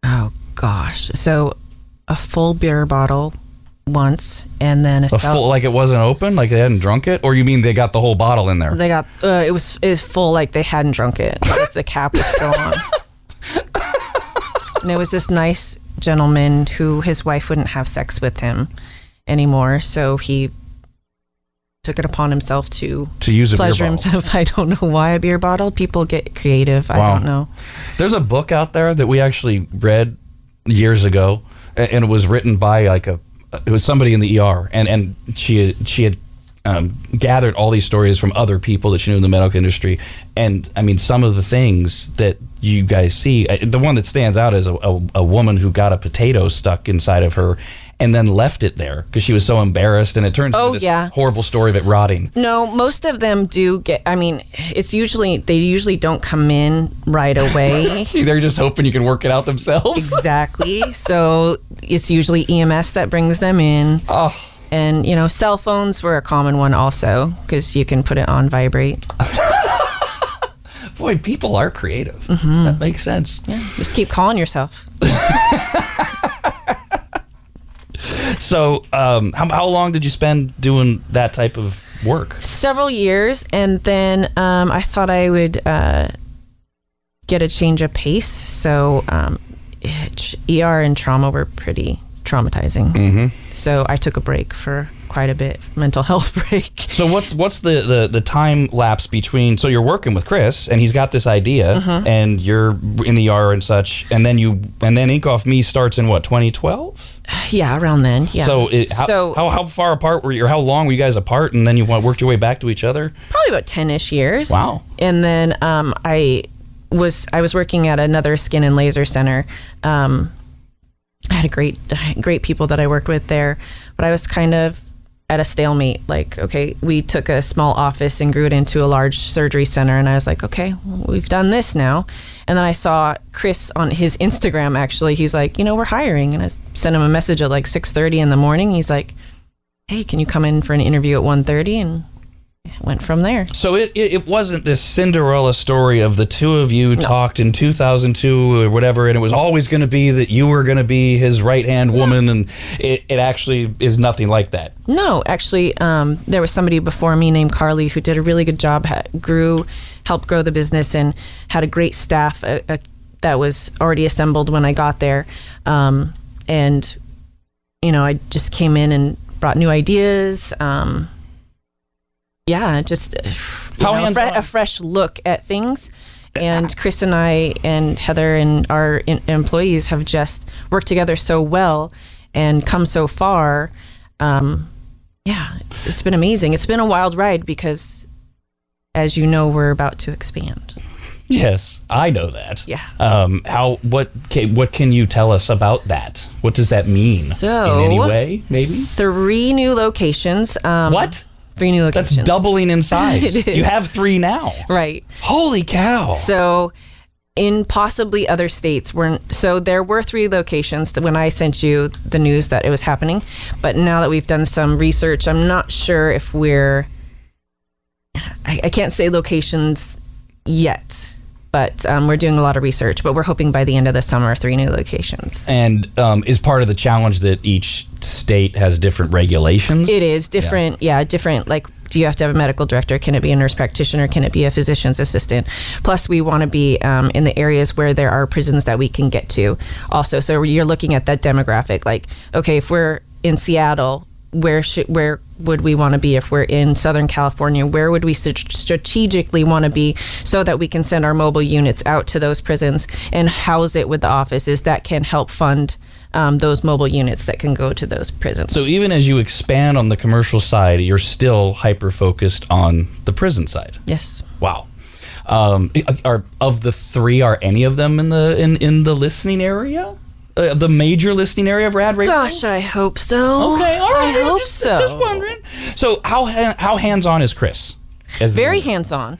Oh gosh. So a full beer bottle once, and then A full, like it wasn't open, like they hadn't drunk it, or you mean they got the whole bottle in there? They got it was full, like they hadn't drunk it. Like the cap was still on. And it was this nice gentleman who his wife wouldn't have sex with him anymore, so he took it upon himself to use a pleasure beer bottle. himself. I don't know why a beer bottle. People get creative. I don't know. There's a book out there that we actually read years ago, and it was written by it was somebody in the ER, and she had gathered all these stories from other people that she knew in the medical industry. And I mean, some of the things that you guys see, the one that stands out is a woman who got a potato stuck inside of her and then left it there because she was so embarrassed, and it turns into this horrible story of it rotting. No, most of them do get, I mean, they usually don't come in right away. They're just hoping you can work it out themselves. Exactly. So it's usually EMS that brings them in. Oh. And, cell phones were a common one also, because you can put it on vibrate. Boy, people are creative. Mm-hmm. That makes sense. Yeah, just keep calling yourself. So, how long did you spend doing that type of work? Several years, and then I thought I would get a change of pace. So, ER and trauma were pretty traumatizing. Mm-hmm. So I took a break for quite a bit, mental health break. So what's the time lapse between? So you're working with Chris, and he's got this idea, and you're in the ER and such, and then Ink Off Me starts in what, 2012? Yeah, around then. Yeah. So how far apart were you, or how long were you guys apart, and then you worked your way back to each other? Probably about 10-ish years. Wow. And then I was working at another skin and laser center. I had great people that I worked with there, but I was kind of at a stalemate. Like, okay, we took a small office and grew it into a large surgery center, and I was like, okay, well, we've done this now. And then I saw Chris on his Instagram, actually. He's like, we're hiring. And I sent him a message at like 6:30 in the morning. He's like, hey, can you come in for an interview at 1:30? And went from there. So it wasn't this Cinderella story of the two of you talked in 2002 or whatever, and it was always going to be that you were going to be his right-hand woman, and it actually is nothing like that. No, actually, there was somebody before me named Carly who did a really good job, helped grow the business, and had a great staff that was already assembled when I got there. And, I just came in and brought new ideas, just a fresh look at things. And Chris and I and Heather and our employees have just worked together so well and come so far. It's been amazing. It's been a wild ride because, as you know, we're about to expand. Yes, I know that. Yeah. What can you tell us about that? What does that mean? So, in any way, maybe? 3 new locations. What? 3 new locations. That's doubling in size. It is. You have 3 now. Right. Holy cow. So in possibly other states, there were 3 locations when I sent you the news that it was happening. But now that we've done some research, I'm not sure if I can't say locations yet. But we're doing a lot of research. But we're hoping by the end of the summer, 3 new locations. And is part of the challenge that each state has different regulations? It is different. Yeah, different. Like, do you have to have a medical director? Can it be a nurse practitioner? Can it be a physician's assistant? Plus, we want to be in the areas where there are prisons that we can get to also. So you're looking at that demographic. Like, okay, if we're in Seattle, where would we want to be? If we're in Southern California, where would we strategically want to be so that we can send our mobile units out to those prisons and house it with the offices that can help fund those mobile units that can go to those prisons. So even as you expand on the commercial side, you're still hyper-focused on the prison side? Yes. Wow. Are of the 3, are any of them in the listening area? The major listening area of RAD Radio? Gosh, I hope so. Okay, all right. I hope so. Just wondering. So how hands-on is Chris? Very hands-on.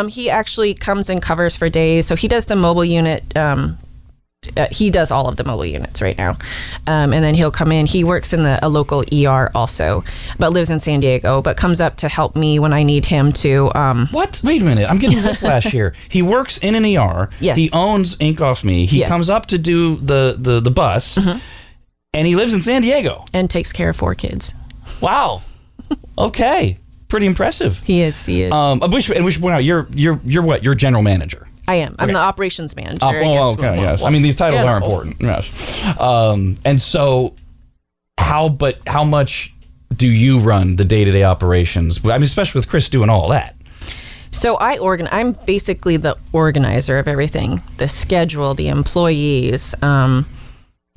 He actually comes and covers for days. So he does the mobile unit. He does all of the mobile units right now. And then he'll come in. He works in a local ER also, but lives in San Diego, but comes up to help me when I need him to. What? Wait a minute. I'm getting whiplash here. He works in an ER. Yes. He owns Ink Off Me. He comes up to do the bus. Mm-hmm. And he lives in San Diego. And takes care of 4 kids. Wow. Okay. Pretty impressive. He is. And we should point out, you're what? You're general manager. I am. I'm the operations manager. Okay, yes. I mean, these titles are important. Yes. And so, how much do you run the day-to-day operations? I mean, especially with Chris doing all that. So I'm basically the organizer of everything, the schedule, the employees,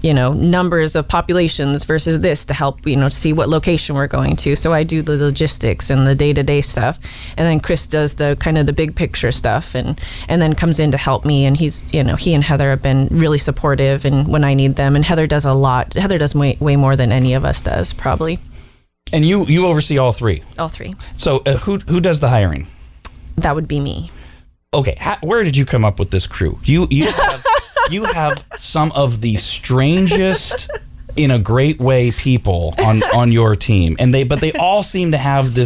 numbers of populations versus this to help, see what location we're going to. So I do the logistics and the day-to-day stuff. And then Chris does the kind of the big picture stuff and then comes in to help me. And he's, he and Heather have been really supportive and when I need them. And Heather does a lot. Heather does way more than any of us does, probably. And you oversee all 3? All 3. So who does the hiring? That would be me. Okay, where did you come up with this crew? You have some of the strangest, in a great way, people on your team, but they all seem to have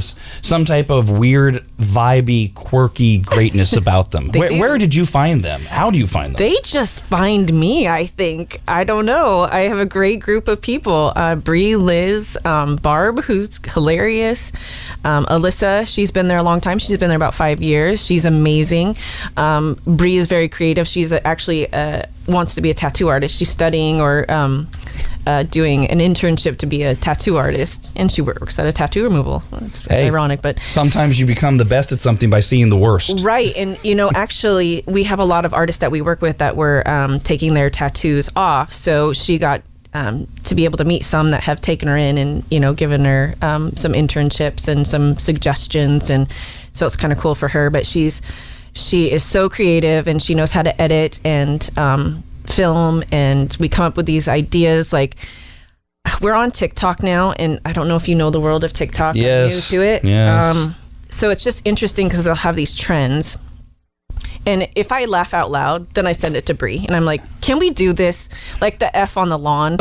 some type of weird, vibey, quirky greatness about them. Where did you find them? How do you find them? They just find me, I think. I don't know. I have a great group of people. Bree, Liz, Barb, who's hilarious. Alyssa, she's been there a long time. She's been there about 5 years. She's amazing. Bree is very creative. She's actually wants to be a tattoo artist. She's studying or doing an internship to be a tattoo artist, and she works at a tattoo removal. It's ironic, but sometimes you become the best at something by seeing the worst. Right, and actually, we have a lot of artists that we work with that were taking their tattoos off. So she got to be able to meet some that have taken her in and given her some internships and some suggestions, and so it's kind of cool for her. But she is so creative, and she knows how to edit and film, and we come up with these ideas. Like, we're on TikTok now, and I don't know if you know the world of TikTok. Yes. I'm new to it. Yes. So it's just interesting because they'll have these trends, and if I laugh out loud, then I send it to Bree, and I'm like, can we do this? Like the F on the lawn.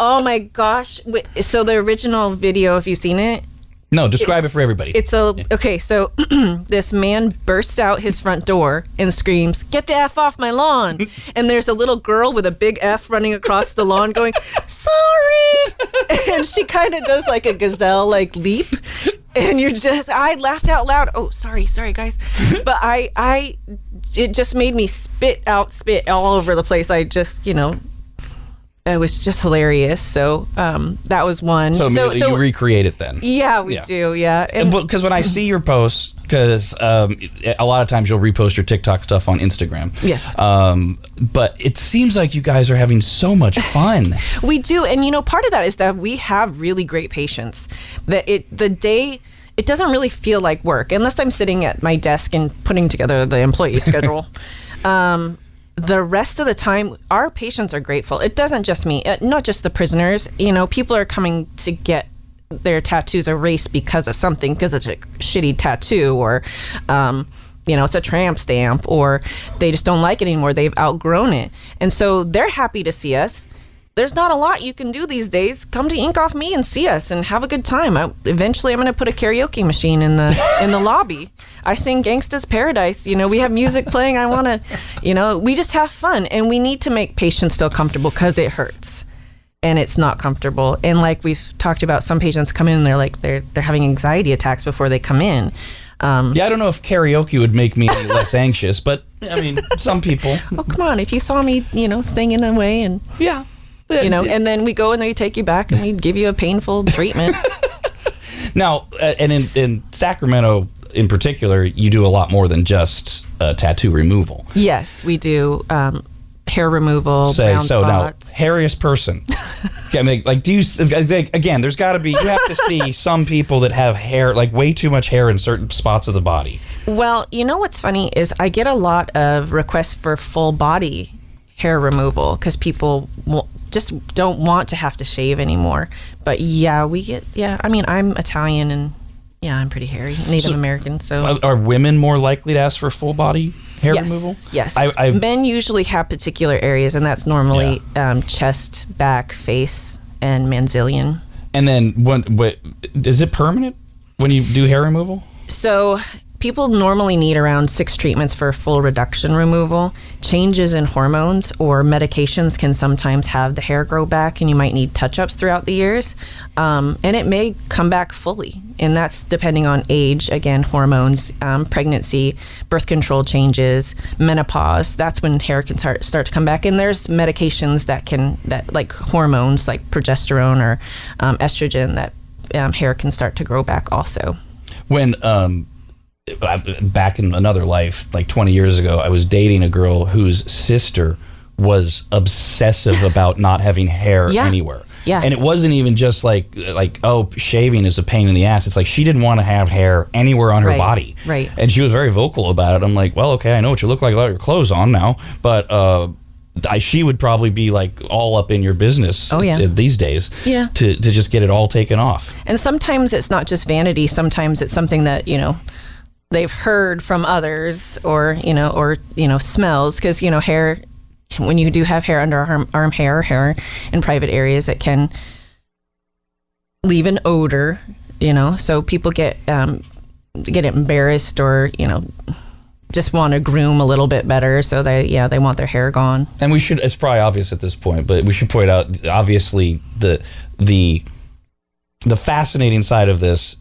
Oh my gosh. So the original video, if you've seen it, no, describe it for everybody. Okay, so this man bursts out his front door and screams, "Get the F off my lawn!" And there's a little girl with a big F running across the lawn going, "Sorry!" And she kind of does like a gazelle leap. And I laughed out loud. Oh, sorry guys. But it just made me spit all over the place. I just, it was just hilarious. So that was one. So immediately you recreate it then? Yeah, we do. Yeah. Because when I see your posts, because a lot of times you'll repost your TikTok stuff on Instagram. Yes. But it seems like you guys are having so much fun. We do. And, part of that is that we have really great patience. It doesn't really feel like work unless I'm sitting at my desk and putting together the employee schedule. The rest of the time, our patients are grateful. It doesn't just me, not just the prisoners. People are coming to get their tattoos erased because of something, because it's a shitty tattoo, or it's a tramp stamp, or they just don't like it anymore. They've outgrown it, and so they're happy to see us. There's not a lot you can do these days. Come to Ink Off Me and see us and have a good time. Eventually, I'm going to put a karaoke machine in the lobby. I sing Gangsta's Paradise. We have music playing. I want to, we just have fun. And we need to make patients feel comfortable because it hurts. And it's not comfortable. And like we've talked about, some patients come in and they're like, they're having anxiety attacks before they come in. I don't know if karaoke would make me any less anxious, but I mean, some people. Oh, come on. If you saw me, singing away and... Yeah. And then we go and we take you back and we give you a painful treatment. Now, and in Sacramento in particular, you do a lot more than just tattoo removal. Yes, we do hair removal, brown spots. Now, hairiest person. I mean, do you, again, there's got to be, you have to see some people that have hair, way too much hair in certain spots of the body. Well, what's funny is I get a lot of requests for full body hair removal because people just don't want to have to shave anymore. But I mean, I'm Italian and I'm pretty hairy, Native American. So are women more likely to ask for full body hair removal? Yes. Men usually have particular areas, and that's normally chest, back, face, and manzilian. And then is it permanent when you do hair removal? So people normally need around 6 treatments for full reduction removal. Changes in hormones or medications can sometimes have the hair grow back, and you might need touch-ups throughout the years. And it may come back fully, and that's depending on age, again, hormones, pregnancy, birth control changes, menopause. That's when hair can start to come back. And there's medications that like hormones, like progesterone or estrogen, that hair can start to grow back also. When back in another life, like 20 years ago, I was dating a girl whose sister was obsessive about not having hair anywhere. Yeah. And it wasn't even just like, oh, shaving is a pain in the ass. It's like she didn't want to have hair anywhere on her body. Right. And she was very vocal about it. I'm like, well, okay, I know what you look like without your clothes on now. But she would probably be like all up in your business these days to just get it all taken off. And sometimes it's not just vanity. Sometimes it's something that, they've heard from others or smells, because, hair, when you do have hair under arm hair in private areas, it can leave an odor, so people get embarrassed or, just want to groom a little bit better. So they want their hair gone. And it's probably obvious at this point, but we should point out, obviously, the fascinating side of this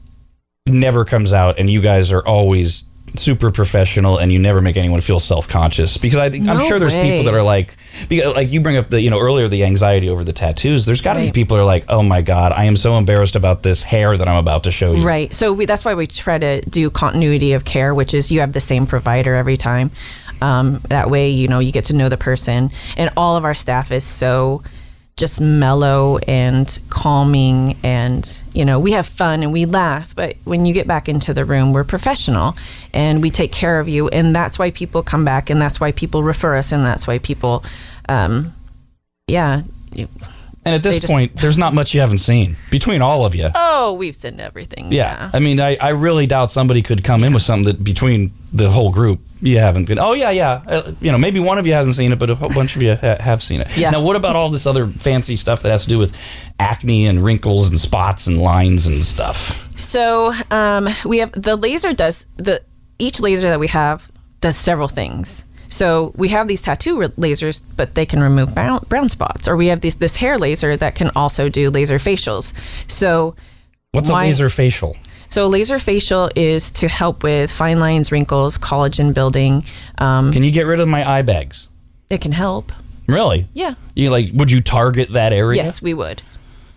never comes out, and you guys are always super professional, and you never make anyone feel self-conscious, because I'm sure there's people that are like you bring up the earlier, the anxiety over the tattoos. There's got to be people that are like, oh my God, I am so embarrassed about this hair that I'm about to show you. Right. So that's why we try to do continuity of care, which is you have the same provider every time. That way, you get to know the person, and all of our staff is so just mellow and calming, and we have fun and we laugh, but when you get back into the room, we're professional and we take care of you, and that's why people come back, and that's why people refer us, and that's why people and at this point, there's not much you haven't seen between all of you. Oh, we've seen everything. Yeah. I mean, I really doubt somebody could come in with something that between the whole group you haven't been. Oh, yeah. Maybe one of you hasn't seen it, but a whole bunch of you have seen it. Yeah. Now, what about all this other fancy stuff that has to do with acne and wrinkles and spots and lines and stuff? So we have the laser each laser that we have does several things. So we have these tattoo lasers, but they can remove brown spots. Or we have this hair laser that can also do laser facials. So what's a laser facial? So laser facial is to help with fine lines, wrinkles, collagen building. Can you get rid of my eye bags? It can help. Really? Yeah. Would you target that area? Yes, we would.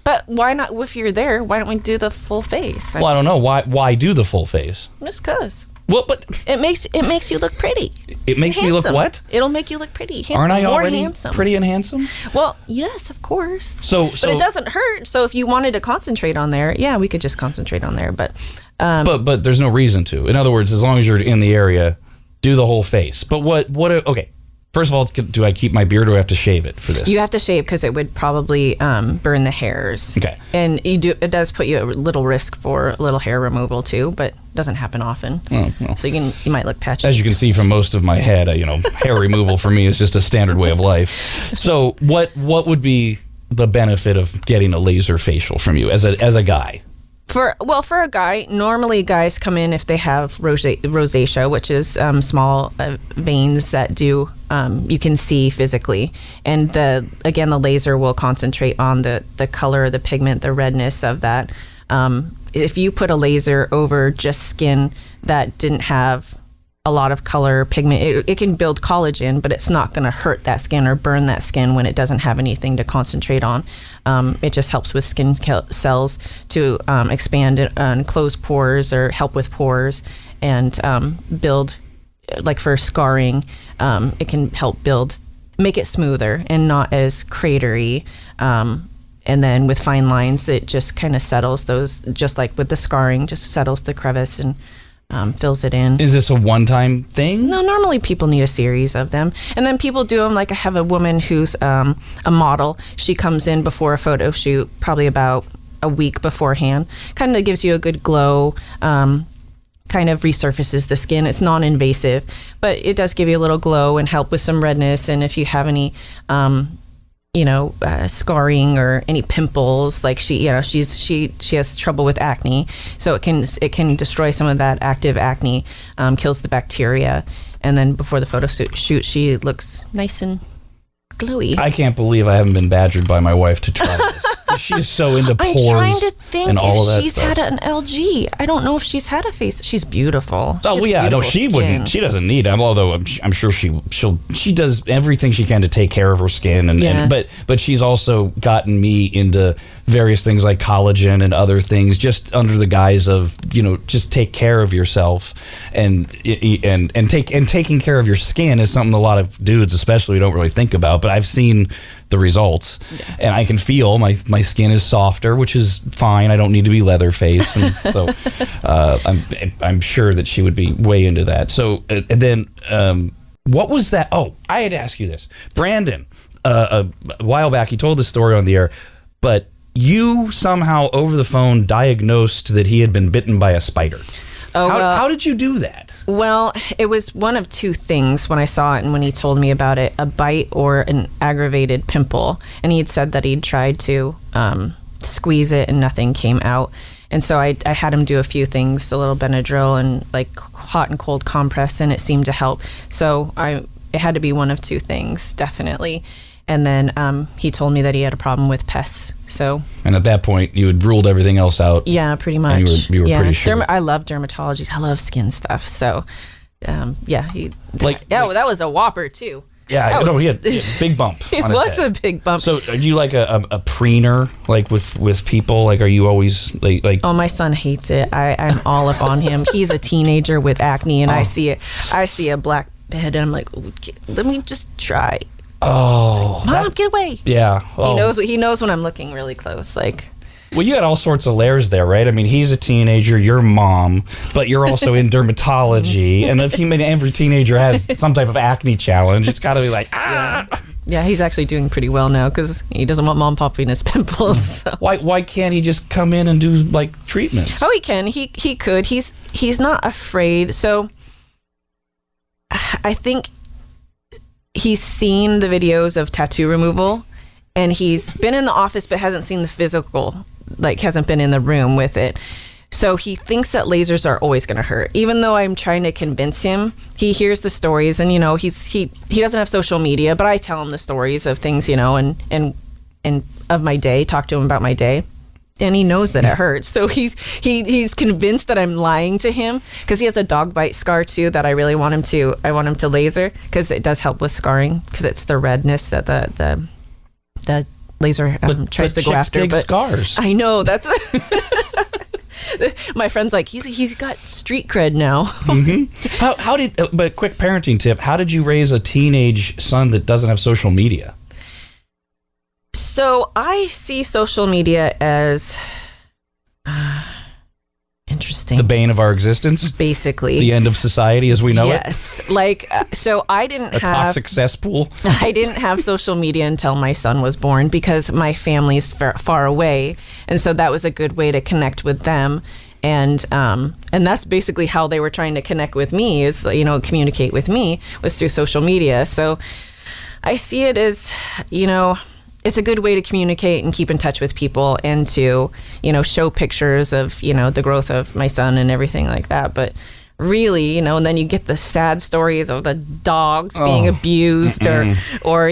But why not? If you're there, why don't we do the full face? Well, I don't know. Why do the full face? Just because. Well, but it makes you look pretty. It makes me look what? It'll make you look pretty. Handsome. Aren't I already handsome. Pretty and handsome? Well, yes, of course. So but it doesn't hurt. So if you wanted to concentrate on there, we could just concentrate on there. But there's no reason to. In other words, as long as you're in the area, do the whole face. But what? Okay. First of all, do I keep my beard, or do I have to shave it for this? You have to shave, because it would probably burn the hairs. Okay. And it does put you at a little risk for a little hair removal too, but it doesn't happen often. Oh, well. So you might look patchy. As you can see from most of my head, hair removal for me is just a standard way of life. So what would be the benefit of getting a laser facial from you as a guy? For a guy, normally guys come in if they have rosacea, which is small veins that you can see physically, and the laser will concentrate on the color, the pigment, the redness of that. If you put a laser over just skin that didn't have a lot of color, pigment, it can build collagen, but it's not going to hurt that skin or burn that skin when it doesn't have anything to concentrate on. It just helps with skin cells to expand and close pores, or help with pores, and build, like for scarring, it can help make it smoother and not as cratery. And then with fine lines, it just kind of settles those, just like with the scarring, just settles the crevice and fills it in. Is this a one-time thing? No, normally people need a series of them. And then people do them, like I have a woman who's a model. She comes in before a photo shoot, probably about a week beforehand. Kind of gives you a good glow, kind of resurfaces the skin. It's non-invasive, but it does give you a little glow and help with some redness. And if you have any scarring or any pimples. Like she has trouble with acne, so it can destroy some of that active acne, kills the bacteria, and then before the photo shoot, she looks nice and glowy. I can't believe I haven't been badgered by my wife to try this. She's so into pores. I'm trying to think and all of that if she's stuff. had an LG. I don't know if she's had a face. She's beautiful. Oh well, yeah, no, she wouldn't. She doesn't need them. Although I'm sure she does everything she can to take care of her skin. But she's also gotten me into various things like collagen and other things, just under the guise of just take care of yourself and taking care of your skin is something a lot of dudes, especially, don't really think about. But I've seen the results, and I can feel my skin is softer, which is fine. I don't need to be Leatherface, and so I'm sure that she would be way into that. So and then what was that? Oh, I had to ask you this, Brandon. A while back, he told this story on the air, but you somehow over the phone diagnosed that he had been bitten by a spider. Oh, how did you do that? Well, it was one of two things when I saw it and when he told me about it, a bite or an aggravated pimple. And he had said that he'd tried to squeeze it and nothing came out. And so I had him do a few things, a little Benadryl and like hot and cold compress, and it seemed to help. So it had to be one of two things, definitely. And then he told me that he had a problem with pests. And at that point, you had ruled everything else out. Yeah, pretty much. And you were pretty sure. I love dermatology. I love skin stuff. So, that was a whopper too. Yeah, he had a big bump. It was a big bump. So, are you like a preener, like with people? Like, are you always like? Oh, my son hates it. I'm all up on him. He's a teenager with acne, and I see a black bed, and I'm like, let me just try. Oh, like, Mom, get away! Yeah, He knows when I'm looking really close. Like, well, you got all sorts of layers there, right? I mean, he's a teenager, you're mom, but you're also in dermatology, and if every teenager has some type of acne challenge, it's got to be like Yeah, he's actually doing pretty well now because he doesn't want mom popping his pimples. So. Why can't he just come in and do like treatments? Oh, he can. He could. He's not afraid. So I think he's seen the videos of tattoo removal, and he's been in the office but hasn't seen the physical, like hasn't been in the room with it. So he thinks that lasers are always going to hurt. Even though I'm trying to convince him, he hears the stories, and he doesn't have social media, but I tell him the stories of things, and of my day, talk to him about my day. And he knows that it hurts. So he's convinced that I'm lying to him, because he has a dog bite scar too that I really want him to laser, because it does help with scarring, because it's the redness that the laser tries to go after. But scars. I know, that's my friend's like, he's got street cred now. Mm-hmm. How did? But quick parenting tip: how did you raise a teenage son that doesn't have social media? So I see social media as interesting. The bane of our existence? Basically. The end of society as we know it? Yes. Like, so I didn't have... A toxic cesspool? I didn't have social media until my son was born, because my family's far away. And so that was a good way to connect with them. And that's basically how they were trying to connect with me, is, communicate with me, was through social media. So I see it as, it's a good way to communicate and keep in touch with people, and to, show pictures of, the growth of my son and everything like that. But really, and then you get the sad stories of the dogs being abused, or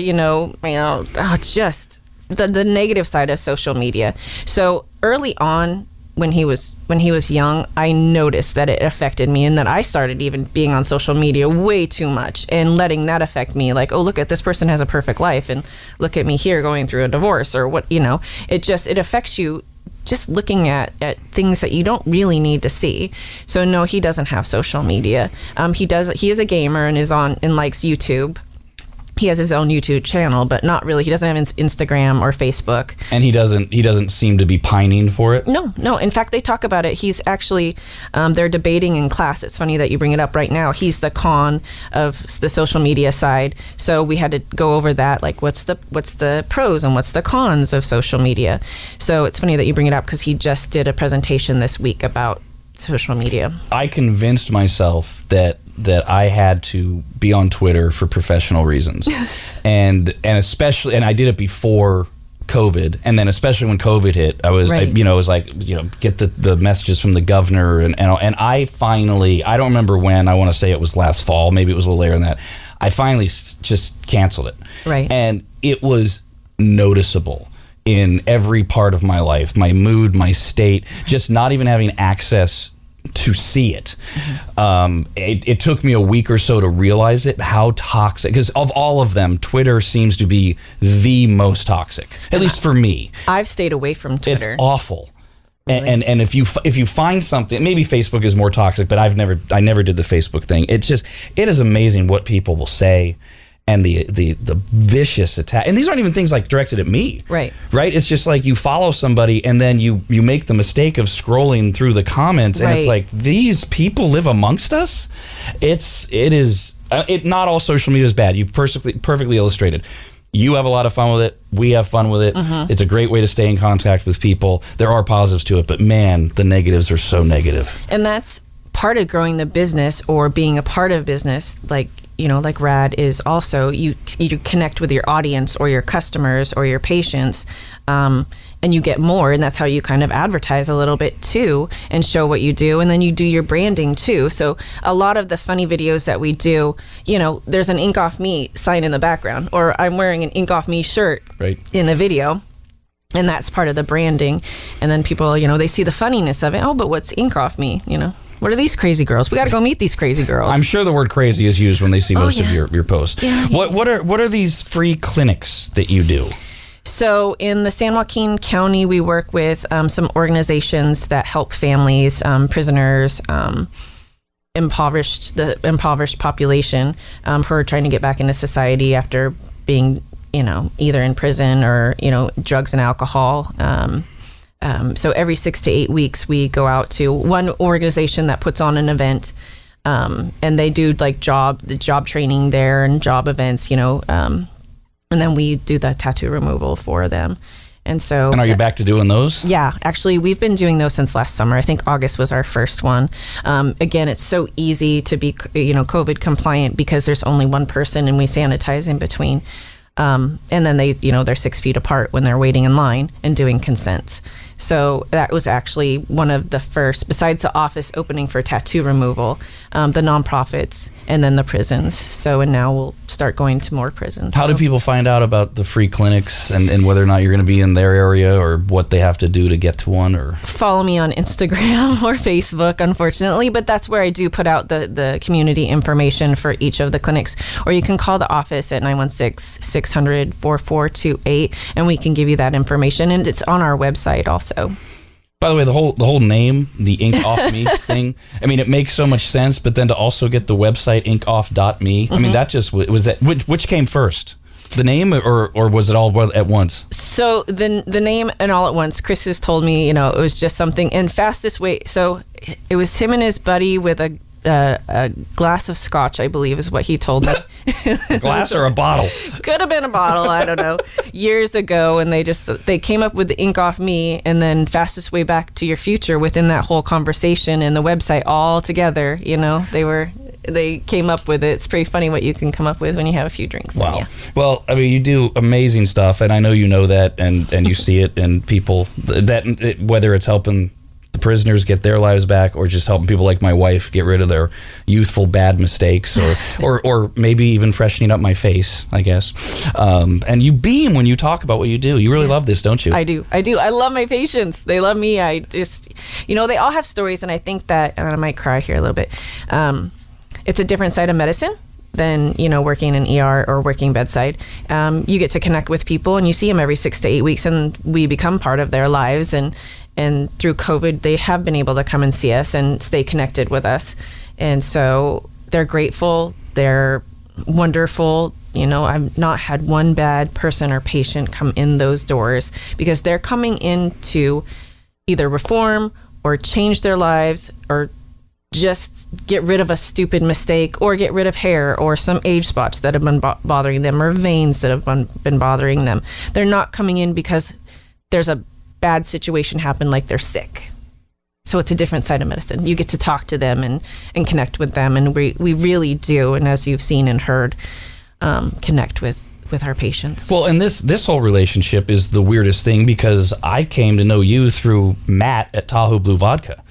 just the negative side of social media. So early on, when he was young, I noticed that it affected me, and that I started even being on social media way too much and letting that affect me. Like, oh, look at this person has a perfect life, and look at me here going through a divorce, or what, it affects you just looking at things that you don't really need to see. So no, he doesn't have social media. He is a gamer and likes YouTube. He has his own YouTube channel, but not really. He doesn't have Instagram or Facebook. And he doesn't seem to be pining for it? No. In fact, they talk about it. He's actually, they're debating in class. It's funny that you bring it up right now. He's the con of the social media side. So we had to go over that, like what's the pros and what's the cons of social media. So it's funny that you bring it up, because he just did a presentation this week about social media. I convinced myself that that I had to be on Twitter for professional reasons, and especially, and I did it before COVID, and then especially when COVID hit, I was, Right. it was like, get the messages from the governor, and I finally, I don't remember when, I want to say it was last fall, maybe it was a little later than that, I finally just canceled it. Right. And it was noticeable in every part of my life, my mood, my state, just not even having access to see it. It took me a week or so to realize it, how toxic, because of all of them, Twitter seems to be the most toxic, at least for me. I've stayed away from Twitter. It's awful. Really? And if you find something, maybe Facebook is more toxic, but I never did the Facebook thing. It is amazing what people will say, and the vicious attack. And these aren't even things like directed at me. Right. It's just like you follow somebody and then you make the mistake of scrolling through the comments, and it's like, these people live amongst us. Not all social media is bad. You've perfectly illustrated. You have a lot of fun with it. We have fun with it. It's a great way to stay in contact with people. There are positives to it, but man, the negatives are so negative. And that's part of growing the business, or being a part of business, like RAD is also, you connect with your audience or your customers or your patients, and you get more, and that's how you kind of advertise a little bit too, and show what you do, and then you do your branding too. So a lot of the funny videos that we do, there's an Ink Off Me sign in the background, or I'm wearing an Ink Off Me shirt in the video, and that's part of the branding. And then people, they see the funniness of it. Oh, but what's Ink Off Me? What are these crazy girls? We got to go meet these crazy girls. I'm sure the word crazy is used when they see most of your posts. Yeah. What are these free clinics that you do? So in the San Joaquin County, we work with some organizations that help families, prisoners, the impoverished population who are trying to get back into society after being, either in prison or, drugs and alcohol. So every 6 to 8 weeks, we go out to one organization that puts on an event, and they do like job training there and job events, and then we do the tattoo removal for them. And are you back to doing those? Yeah, actually, we've been doing those since last summer. I think August was our first one. Again, it's so easy to be, COVID compliant because there's only one person and we sanitize in between. And then they're 6 feet apart when they're waiting in line and doing consents. So that was actually one of the first, besides the office opening for tattoo removal, the nonprofits, and then the prisons. So, and now we'll start going to more prisons. How do people find out about the free clinics and whether or not you're going to be in their area, or what they have to do to get to one? Or follow me on Instagram or Facebook, unfortunately, but that's where I do put out the community information for each of the clinics. Or you can call the office at 916-600-4428, and we can give you that information. And it's on our website also. By the way, the whole name, the Ink Off Me thing, I mean, it makes so much sense, but then to also get the website inkoff.me, I mean, that just was that, which came first? The name, or was it all at once? So the name and all at once. Chris has told me, it was just something. And fastest way, so it was him and his buddy with a glass of scotch, I believe is what he told me. A glass or a bottle? Could have been a bottle, I don't know. Years ago, and they came up with the Ink Off Me, and then fastest way back to your future within that whole conversation and the website all together. They came up with it. It's pretty funny what you can come up with when you have a few drinks. Wow. Then, yeah. Well, I mean, you do amazing stuff, and I know you know that, and you see it, and people whether it's helping the prisoners get their lives back, or just helping people like my wife get rid of their youthful bad mistakes, or maybe even freshening up my face, I guess. And you beam when you talk about what you do. You really love this, don't you? I do. I love my patients. They love me. I just, they all have stories, and I think that, and I might cry here a little bit, it's a different side of medicine than, working in ER or working bedside. You get to connect with people, and you see them every 6 to 8 weeks, and we become part of their lives. And through COVID, they have been able to come and see us and stay connected with us. And so they're grateful. They're wonderful. I've not had one bad person or patient come in those doors, because they're coming in to either reform or change their lives, or just get rid of a stupid mistake, or get rid of hair or some age spots that have been bothering them, or veins that have been bothering them. They're not coming in because there's a bad situation happen, like they're sick. So it's a different side of medicine. You get to talk to them and connect with them. And we really do. And as you've seen and heard, connect with our patients. Well, and this whole relationship is the weirdest thing because I came to know you through Matt at Tahoe Blue Vodka,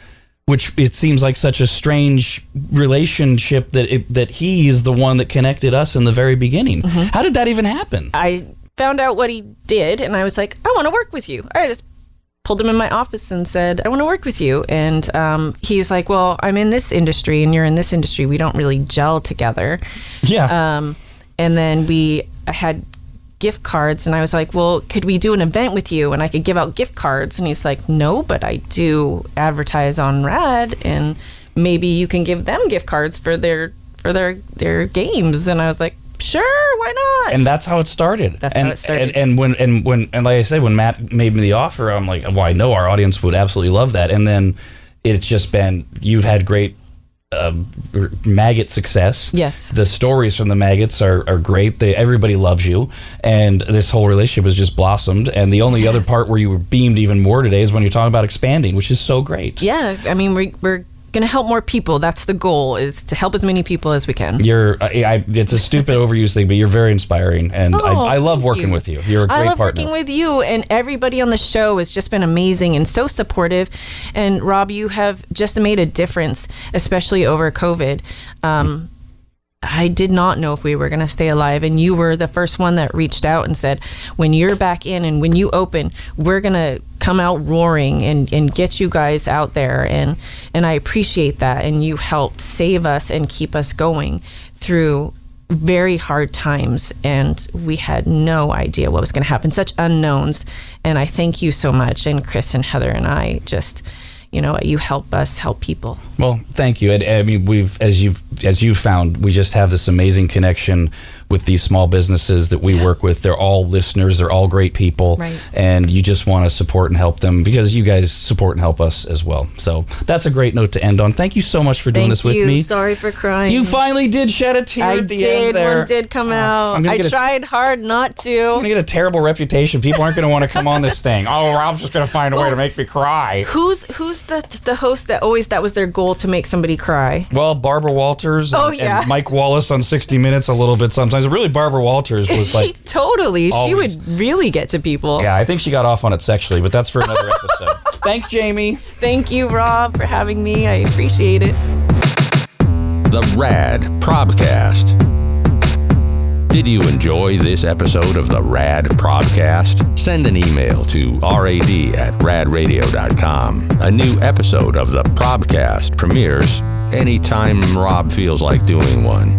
which it seems like such a strange relationship that he is the one that connected us in the very beginning. Mm-hmm. How did that even happen? I found out what he did, and I was like, I want to work with you. I just pulled him in my office and said, I want to work with you. And he's like, well, I'm in this industry, and you're in this industry. We don't really gel together. Yeah. And then we had gift cards, and I was like, well, could we do an event with you and I could give out gift cards? And he's like, no, but I do advertise on RAD, and maybe you can give them gift cards for their games. And I was like, sure, why not? And that's how it started. How it started. And when like I said, when Matt made me the offer, I'm like, well, I know our audience would absolutely love that. And then it's just been, you've had great maggot success. Yes. The stories from the maggots are great. Everybody loves you, and this whole relationship has just blossomed. And the only other part where you were beamed even more today is when you're talking about expanding, which is so great. Yeah, I mean, we're going to help more people. That's the goal, is to help as many people as we can. It's a stupid overused thing, but you're very inspiring, and I love working with you. You're a great partner. I love working with you, and everybody on the show has just been amazing and so supportive. And Rob, you have just made a difference, especially over COVID. I did not know if we were going to stay alive, and you were the first one that reached out and said, when you're back in and when you open, we're going to come out roaring and get you guys out there. And I appreciate that. And you helped save us and keep us going through very hard times, and we had no idea what was going to happen, such unknowns. And I thank you so much. And Chris and Heather and I just, you help us help people. Well, thank you. I mean, as you've found, we just have this amazing connection with these small businesses that we work with. They're all listeners. They're all great people. Right. And you just want to support and help them because you guys support and help us as well. So that's a great note to end on. Thank you so much for doing this with me. Sorry for crying. You finally did shed a tear at the end there. One did come out. I tried hard not to. I'm going to get a terrible reputation. People aren't going to want to come on this thing. Oh, Rob's just going to find a way to make me cry. Who's the host that was their goal to make somebody cry? Well, Barbara Walters and Mike Wallace on 60 Minutes a little bit sometimes. Really, Barbara Walters was like... Totally. Always. She would really get to people. Yeah, I think she got off on it sexually, but that's for another episode. Thanks, Jamie. Thank you, Rob, for having me. I appreciate it. The RAD pROBcast. Did you enjoy this episode of the RAD pROBcast? Send an email to rad@radradio.com. A new episode of the pROBcast premieres anytime Rob feels like doing one.